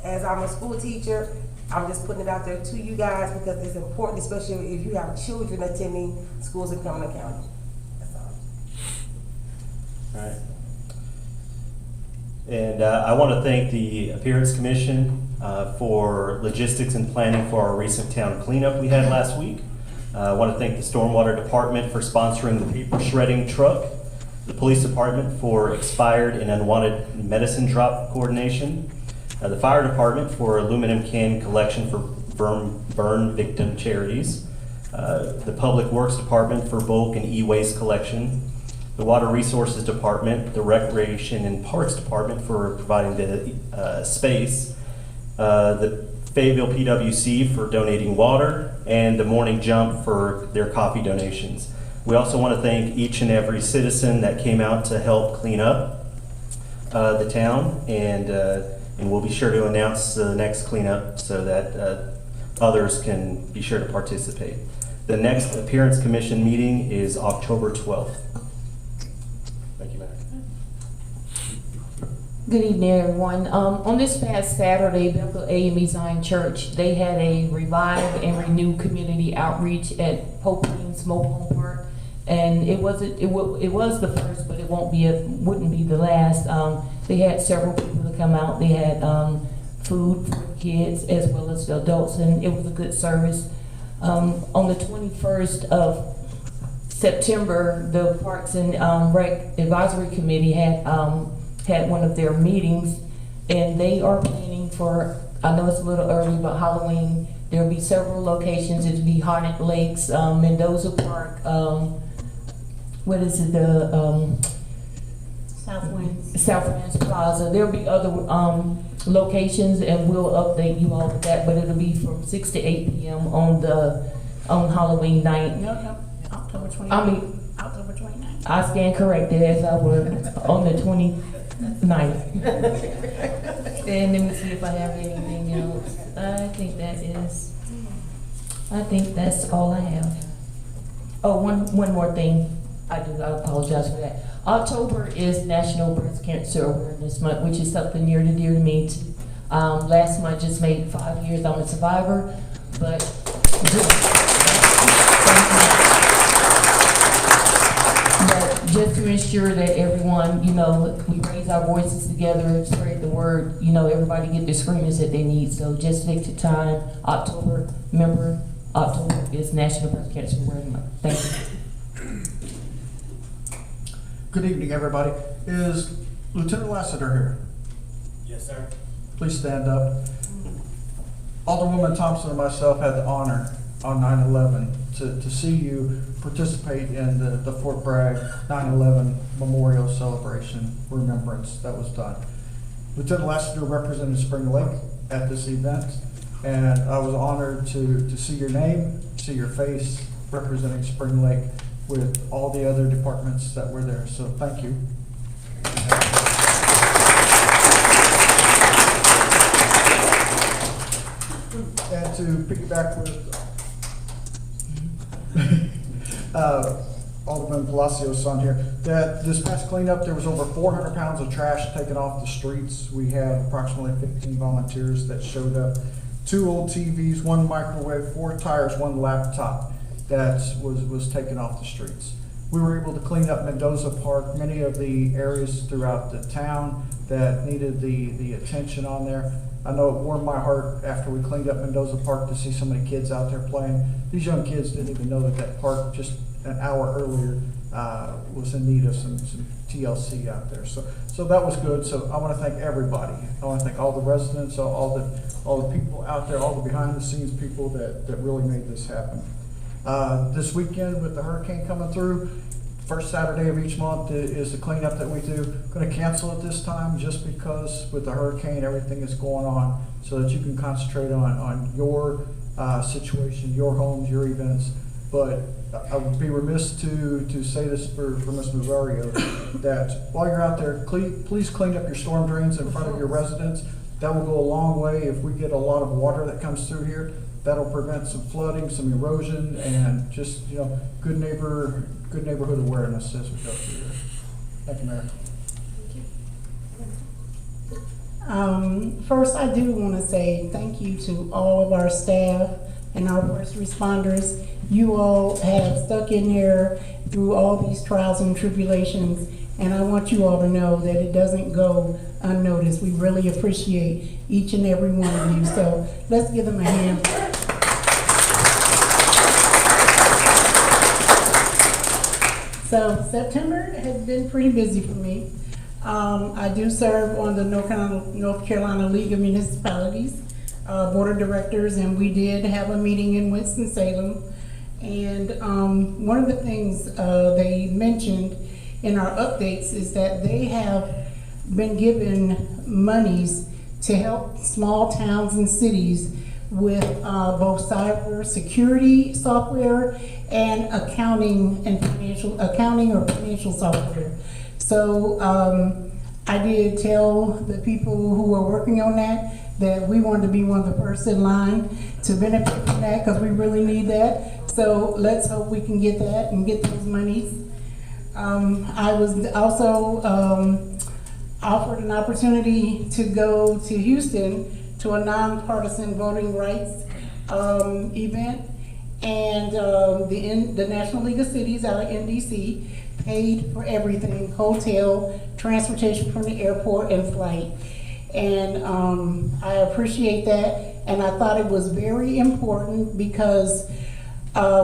As I'm a school teacher, I'm just putting it out there to you guys because it's important, especially if you have children attending schools in Cumberland County. That's all. All right. And I want to thank the Appearance Commission for logistics and planning for our recent town cleanup we had last week. I want to thank the Stormwater Department for sponsoring the paper shredding truck, the Police Department for expired and unwanted medicine drop coordination, the Fire Department for aluminum can collection for burn victim charities, the Public Works Department for bulk and e-waste collection, the Water Resources Department, the Recreation and Parks Department for providing the space, the Fayetteville PWC for donating water, and the Morning Jump for their coffee donations. We also want to thank each and every citizen that came out to help clean up the town, and we'll be sure to announce the next cleanup so that others can be sure to participate. The next Appearance Commission meeting is October 12th. Thank you, Mayor. Good evening, everyone. On this past Saturday, Bethel AME Zion Church, they had a revive and renew community outreach at Pope Queen's Mobile Home Park, and it was the first, but wouldn't be the last. They had several people to come out. They had food for the kids as well as the adults, and it was a good service. On the 21st of September, the Parks and Rec Advisory Committee had one of their meetings, and they are planning for, I know it's a little early, but Halloween. There'll be several locations. It'll be Haunted Lakes, Mendoza Park, what is it, the Southwinds Plaza. There'll be other locations, and we'll update you all with that, but it'll be from 6 to 8 p.m. on Halloween night. No, October 29th. October 29th. I stand corrected as I were on the 20. Nice. And let me see if I have anything else. I think that's all I have. Oh, one more thing. I apologize for that. October is National Breast Cancer Awareness Month, which is something near and dear to me. Last month just made 5 years I'm a survivor, but just to ensure that everyone, we raise our voices together, spread the word, everybody get the screenings that they need. So just take the time. October is National Breast Cancer Awareness Month. Thank you. Good evening, everybody. Is Lieutenant Lassiter here? Yes, sir. Please stand up. Alderwoman Thompson and myself had the honor on 9/11 to see you participate in the Fort Bragg 9/11 Memorial Celebration Remembrance that was done. Lieutenant Lassiter represented Spring Lake at this event, and I was honored to see your name, see your face representing Spring Lake with all the other departments that were there. So thank you. And to piggyback with Alderman Palacios on here, that this past cleanup, there was over 400 pounds of trash taken off the streets. We had approximately 15 volunteers that showed up. 2 old TVs, 1 microwave, 4 tires, 1 laptop that was taken off the streets. We were able to clean up Mendoza Park, many of the areas throughout the town that needed the attention on there. I know it warmed my heart after we cleaned up Mendoza Park to see so many kids out there playing. These young kids didn't even know that park just an hour earlier was in need of some TLC out there. So that was good. So I want to thank everybody. I want to thank all the residents, all the people out there, all the behind the scenes people that really made this happen. This weekend with the hurricane coming through, first Saturday of each month is the cleanup that we do. Going to cancel it this time just because with the hurricane everything is going on, so that you can concentrate on your situation, your homes, your events. But I would be remiss to say this for Ms. Musario, that while you're out there, please clean up your storm drains in front of your residents. That will go a long way. If we get a lot of water that comes through here, that'll prevent some flooding, some erosion, and just, good neighborhood awareness as we go through here. Thank you, Mayor. First, I do want to say thank you to all of our staff and our first responders. You all have stuck in here through all these trials and tribulations, and I want you all to know that it doesn't go unnoticed. We really appreciate each and every one of you. So let's give them a hand. So September has been pretty busy for me. I do serve on the North Carolina League of Municipalities Board of Directors, and we did have a meeting in Winston-Salem. And one of the things they mentioned in our updates is that they have been given monies to help small towns and cities with both cyber security software and accounting or financial software. So I did tell the people who were working on that we wanted to be one of the first in line to benefit from that, because we really need that. So let's hope we can get that and get those monies. I was also offered an opportunity to go to Houston to a nonpartisan voting rights event, and the National League of Cities out of NDC paid for everything: hotel, transportation from the airport, and flight. And I appreciate that, and I thought it was very important because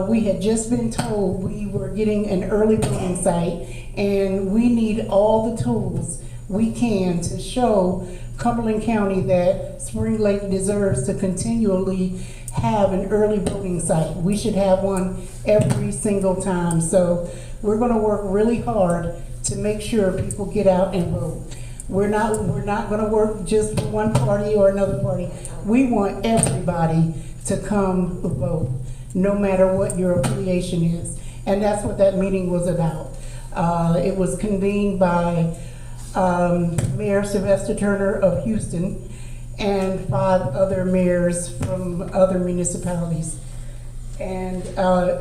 we had just been told we were getting an early voting site, and we need all the tools we can to show Cumberland County that Spring Lake deserves to continually have an early voting site. We should have one every single time. So we're going to work really hard to make sure people get out and vote. We're not going to work just for one party or another party. We want everybody to come vote, no matter what your affiliation is. And that's what that meeting was about. It was convened by Mayor Sylvester Turner of Houston, and 5 other mayors from other municipalities. And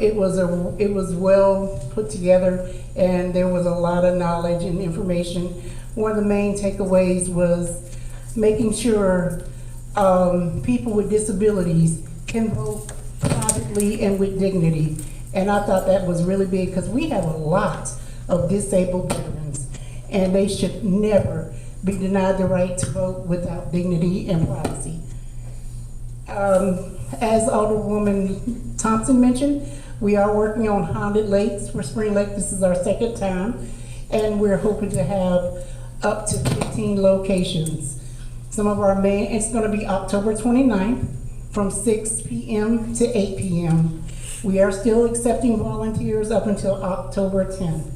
it was well put together, and there was a lot of knowledge and information. One of the main takeaways was making sure people with disabilities can vote privately and with dignity. And I thought that was really big, because we have a lot of disabled veterans, and they should never be denied the right to vote without dignity and privacy. As Alderwoman Thompson mentioned, we are working on Haunted Lakes for Spring Lake. This is our 2nd time, and we're hoping to have up to 15 locations. Some of our it's gonna be October 29th from 6 p.m. to 8 p.m. We are still accepting volunteers up until October 10th.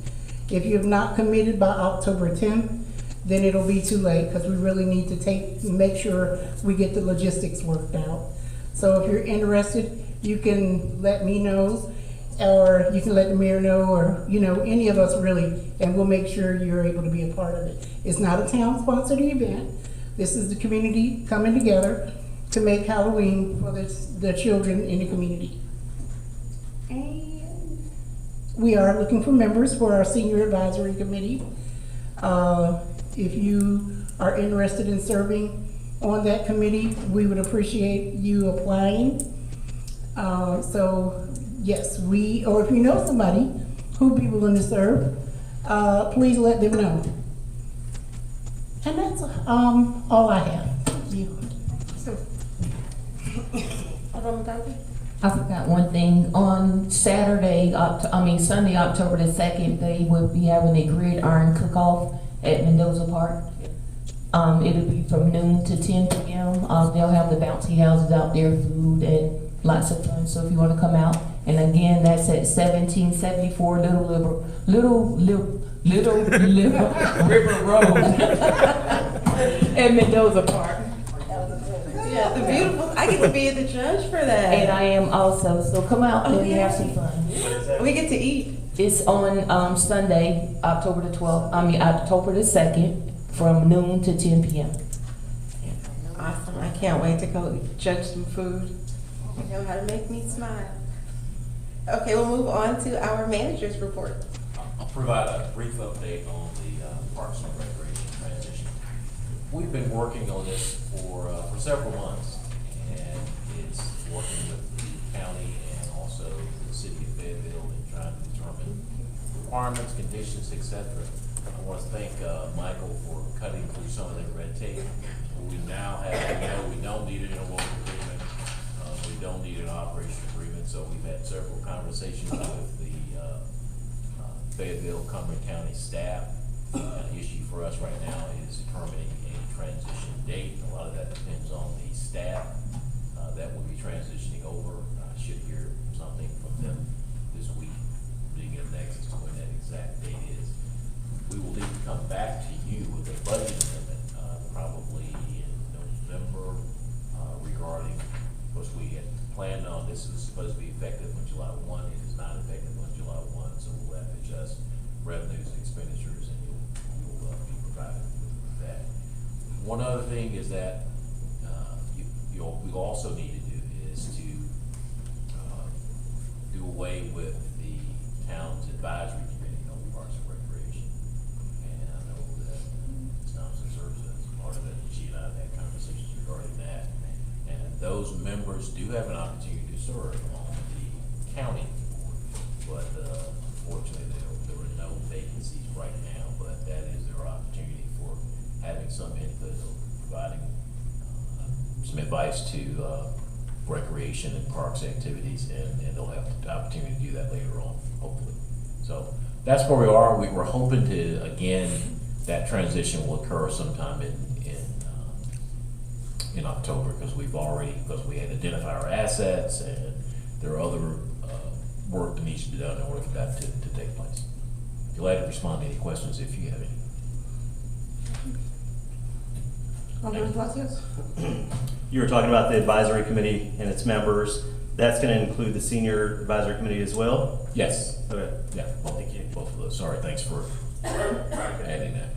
If you have not committed by October 10th, then it'll be too late, because we really need to make sure we get the logistics worked out. So if you're interested, you can let me know, or you can let the mayor know, or any of us really, and we'll make sure you're able to be a part of it. It's not a town-sponsored event. This is the community coming together to make Halloween for the children in the community. And we are looking for members for our senior advisory committee. If you are interested in serving on that committee, we would appreciate you applying. So yes, or if you know somebody who'd be willing to serve, please let them know. And that's all I have. Thank you. I forgot one thing. On Sunday, October the 2nd, they will be having a gridiron cook-off at Mendoza Park. It'll be from noon to 10 p.m. They'll have the bouncy houses out there, food, and lots of fun. So if you want to come out, and again, that's at 1774 Little River Road at Mendoza Park. Yeah, the beautiful, I get to be the judge for that. And I am also, so come out and have some fun. We get to eat. It's on Sunday, October the 2nd, from noon to 10 p.m. Awesome, I can't wait to go judge some food. You know how to make me smile. Okay, we'll move on to our manager's report. I'll provide a brief update on the Parks and Recreation transition. We've been working on this for several months, and it's working with the county and also the city of Fayetteville in trying to determine requirements, conditions, etc. I want to thank Michael for cutting through some of the red tape. We now have, we don't need an interlocal agreement. We don't need an operation agreement, so we've had several conversations with the Fayetteville, Cumberland County staff. An issue for us right now is determining a transition date. A lot of that depends on the staff that will be transitioning over. I should hear something from them this week, beginning of next, as to when that exact date is. We will need to come back to you with a budget amendment, probably in November, regarding, of course, we had planned on this was supposed to be effective on July 1. It is not effective on July 1, so we'll have to adjust revenues and expenditures, and you'll be provided with that. One other thing is that we also need to do is to do away with the town's advisory committee on Parks and Recreation. And I know that Ms. Thompson serves as part of it. She and I have had conversations regarding that. And those members do have an opportunity to serve on the county board, but unfortunately there are no vacancies right now, but that is their opportunity for having some input or providing some advice to recreation and parks activities, and they'll have the opportunity to do that later on, hopefully. So that's where we are. We were hoping to, again, that transition will occur sometime in October, because we had identified our assets, and there are other work that needs to be done in order for that to take place. I'd be glad to respond to any questions if you have any. You were talking about the advisory committee and its members. That's going to include the senior advisory committee as well? Yes. Okay. Yeah. Well, thank you. Both of those. Sorry. Thanks for adding that.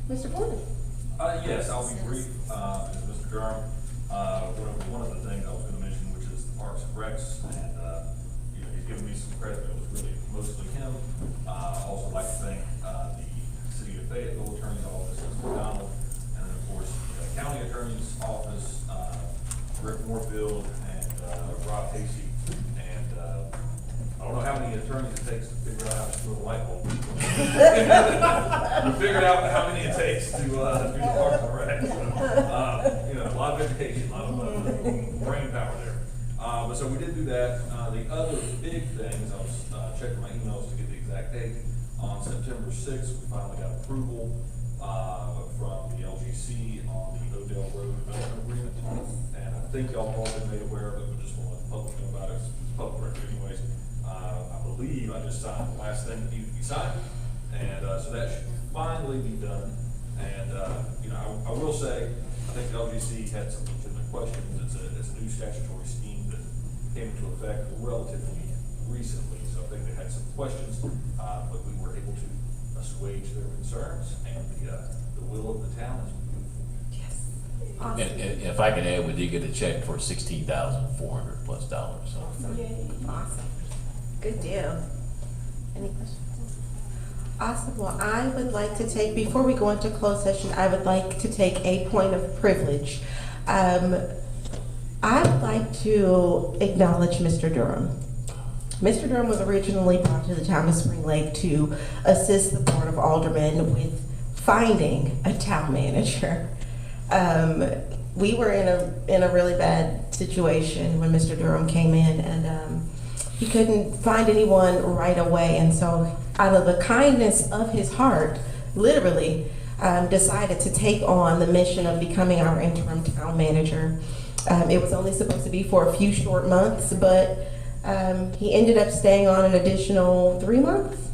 Mr. Porter? Yes, I'll be brief. Mr. Durham, one of the things I was gonna mention, which is the Parks and Recs, and, you know, he's given me some credit, but it was really mostly him. Also like to thank, the City of Fayetteville Attorney's Office, Mr. McDonald, and then, of course, the County Attorney's Office, Rick Moorfield, and, Rob Casey, and, I don't know how many attorneys it takes to figure out how to screw a light bulb. We figured out how many it takes to, do the Parks and Rec, so, you know, a lot of education, a lot of, brain power there. But so we did do that. The other big thing is I was, checking my emails to get the exact date. On September 6th, we finally got approval, from the LGC on the Odell Road development agreement. And I think y'all have all been made aware of it, but just want to let the public know about it. It's public record anyways. I believe I just signed the last thing that needed to be signed. And, so that should finally be done. And, you know, I will say, I think the LGC had some legitimate questions. It's a new statutory scheme that came into effect relatively recently. So I think they had some questions, but we were able to assuage their concerns, and the will of the town is moving. Yes. And if I could add, we did get a check for $16,400 plus. So. Awesome. Good deal. Any questions? Awesome. Well, I would like to take, before we go into closed session, I would like to take a point of privilege. I would like to acknowledge Mr. Durham. Mr. Durham was originally brought to the town of Spring Lake to assist the Board of Aldermen with finding a town manager. We were in a really bad situation when Mr. Durham came in, and he couldn't find anyone right away. And so out of the kindness of his heart, literally, decided to take on the mission of becoming our interim town manager. It was only supposed to be for a few short months, but he ended up staying on an additional 3 months.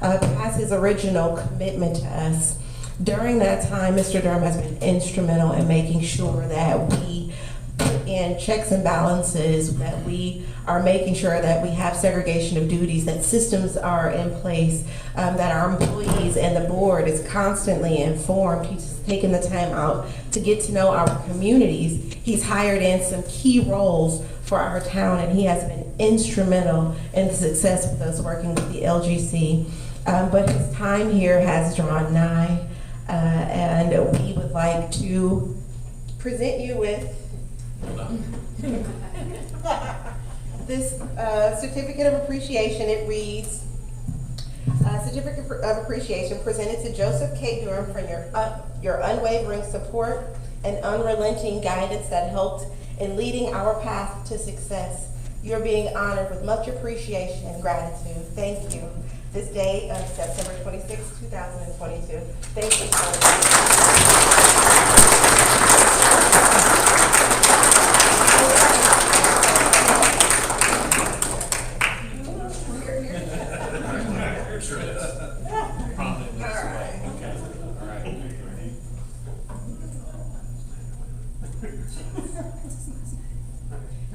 Past his original commitment to us. During that time, Mr. Durham has been instrumental in making sure that we put in checks and balances, that we are making sure that we have segregation of duties, that systems are in place, that our employees and the board is constantly informed. He's taken the time out to get to know our communities. He's hired in some key roles for our town, and he has been instrumental in the success with us working with the LGC. But his time here has drawn nigh, and we would like to present you with this certificate of appreciation. It reads, certificate of appreciation presented to Joseph K. Durham for your unwavering support and unrelenting guidance that helped in leading our path to success. You're being honored with much appreciation and gratitude. Thank you. This day of September 26, 2022. Thank you so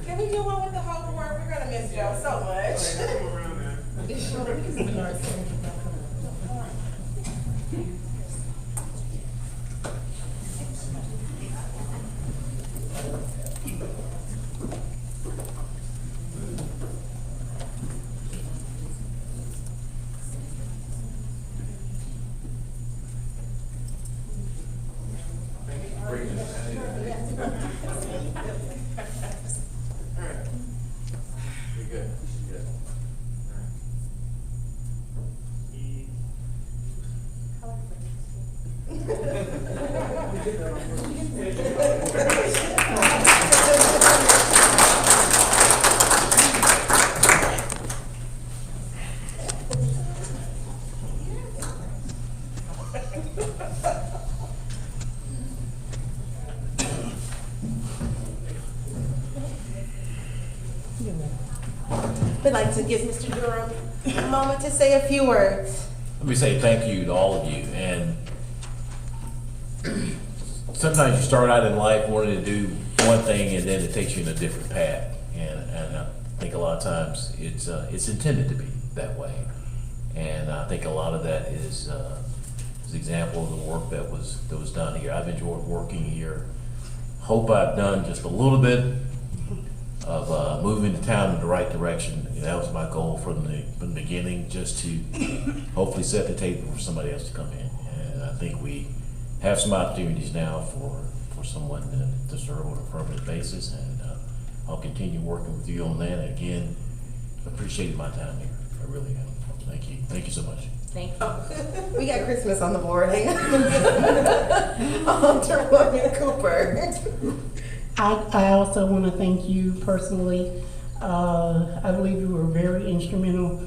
Can we do one with the whole board? We're gonna miss Joe so much. We'd like to give Mr. Durham a moment to say a few words. Let me say thank you to all of you, and sometimes you start out in life wanting to do one thing and then it takes you in a different path. And I think a lot of times it's intended to be that way. And I think a lot of that is an example of the work that was done here. I've enjoyed working here. Hope I've done just a little bit of moving the town in the right direction. And that was my goal from the beginning, just to hopefully set the table for somebody else to come in. And I think we have some opportunities now for someone to serve on a permanent basis, and I'll continue working with you on that. And again, appreciate my time here. I really am. Thank you. Thank you so much. Thank you. We got Christmas on the board. Hang on. Alderwoman Cooper. I also want to thank you personally. I believe you were very instrumental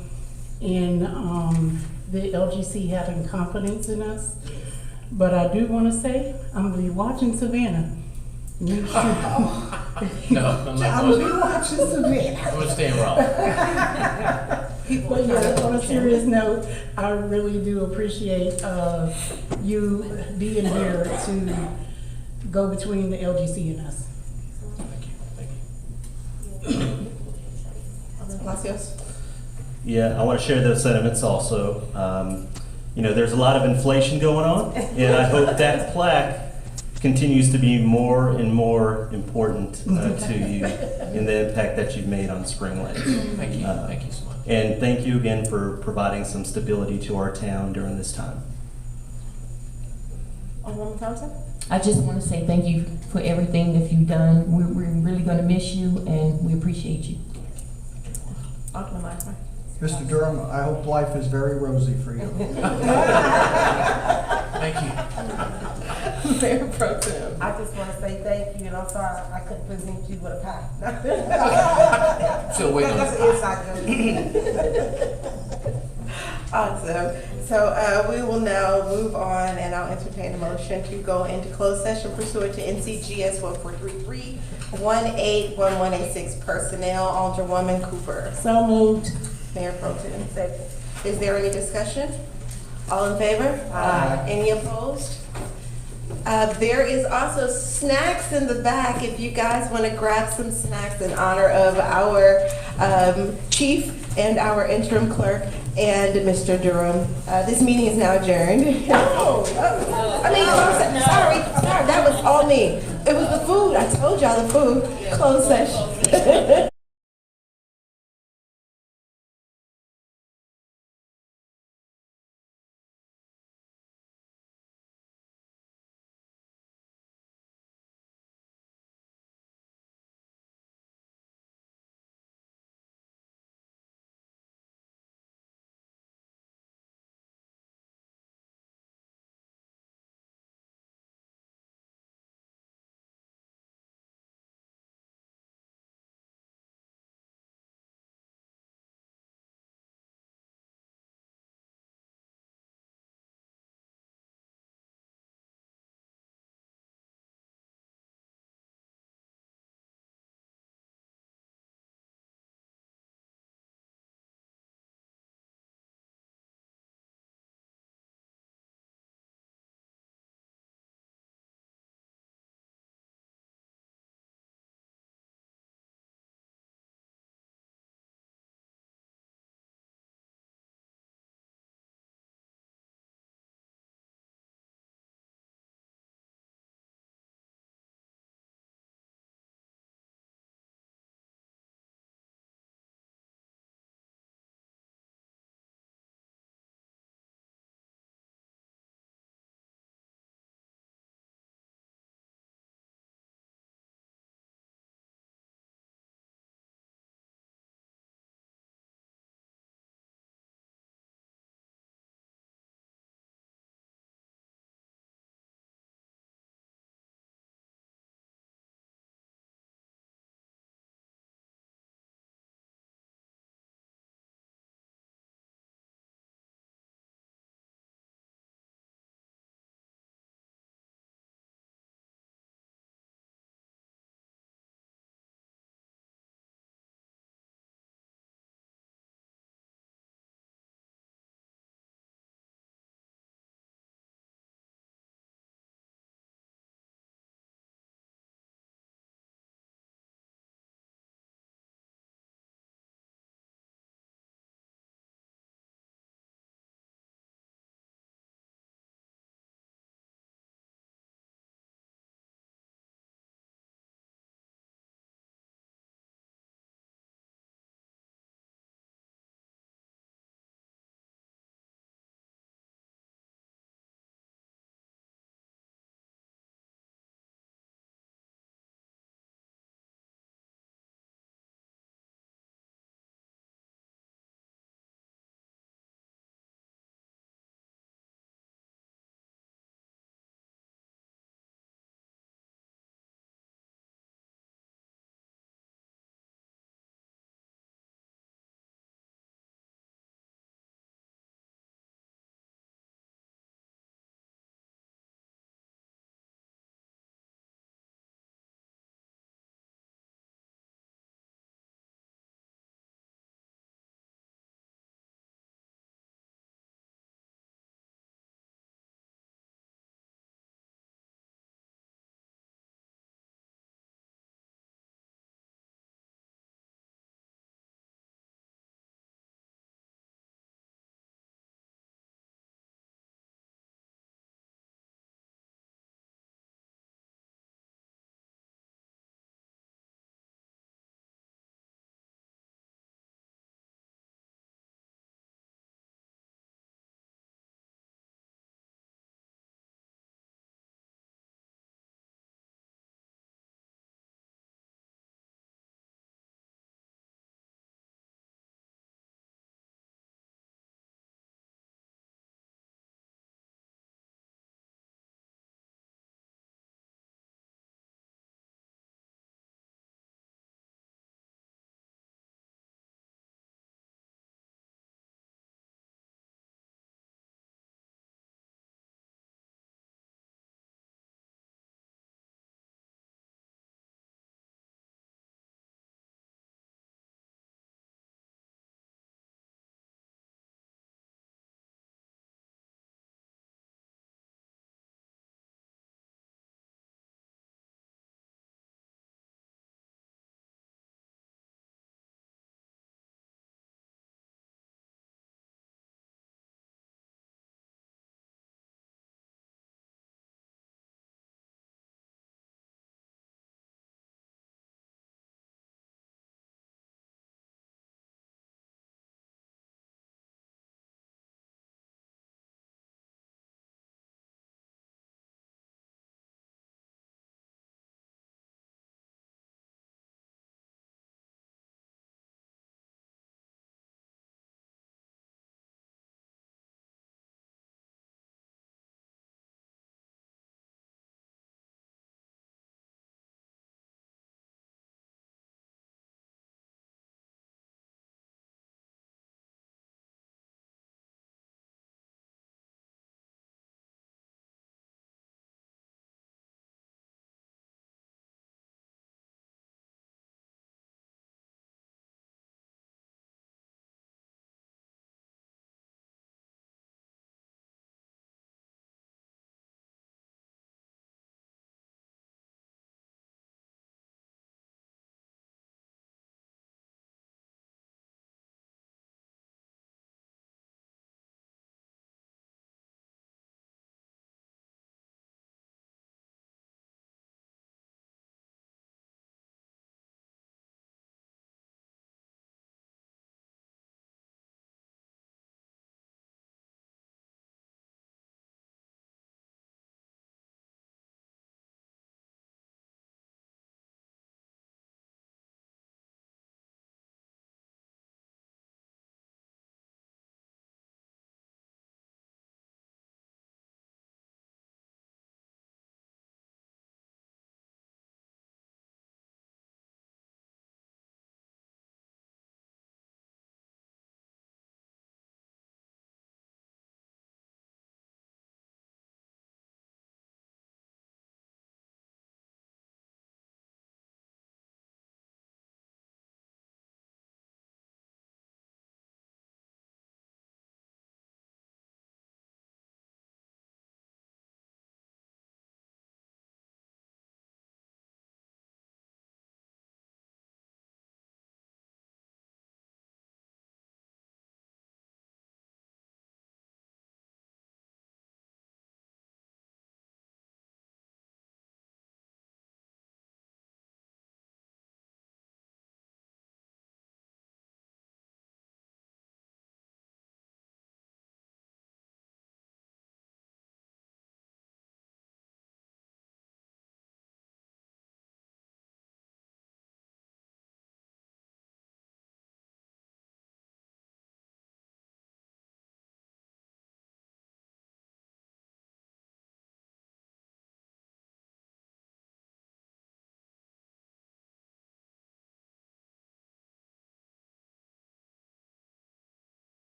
in the LGC having confidence in us. But I do want to say, I'm going to be watching Savannah. Make sure. No, I'm not I'm going to be watching Savannah. I'm going to stay around. But yeah, on a serious note, I really do appreciate you being here to go between the LGC and us. Yeah, I want to share those sentiments also. You know, there's a lot of inflation going on, and I hope that plaque continues to be more and more important to you in the impact that you've made on Spring Lake. Thank you. Thank you so much. And thank you again for providing some stability to our town during this time. Alderwoman Thompson? I just want to say thank you for everything that you've done. We're really going to miss you, and we appreciate you. Alderman Meisner? Mr. Durham, I hope life is very rosy for you. Thank you. Mayor Pro Tem. I just want to say thank you, and I'm sorry I couldn't present you with a pie. Still waiting on That's an inside joke. Awesome. So we will now move on, and I'll entertain a motion to go into closed session pursuant to NCGS 1433 181186 personnel. Alderwoman Cooper. So moved. Mayor Pro Tem. Second. Is there any discussion? All in favor? Aye. Any opposed? There is also snacks in the back if you guys want to grab some snacks in honor of our chief and our interim clerk and Mr. Durham. This meeting is now adjourned. Sorry, that was all me. It was the food. I told y'all the food. Closed session.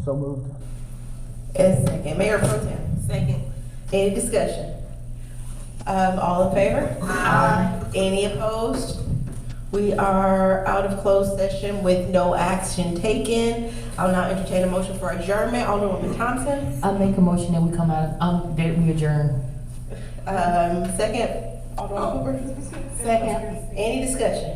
So moved. And second, Mayor Pro Tem. Second. Any discussion? All in favor? Aye. Any opposed? We are out of closed session with no action taken. I'll now entertain a motion for adjournment. Alderwoman Thompson, I make a motion that we come out, that we adjourn. second. Alderwoman Hoover. Second. Any discussion?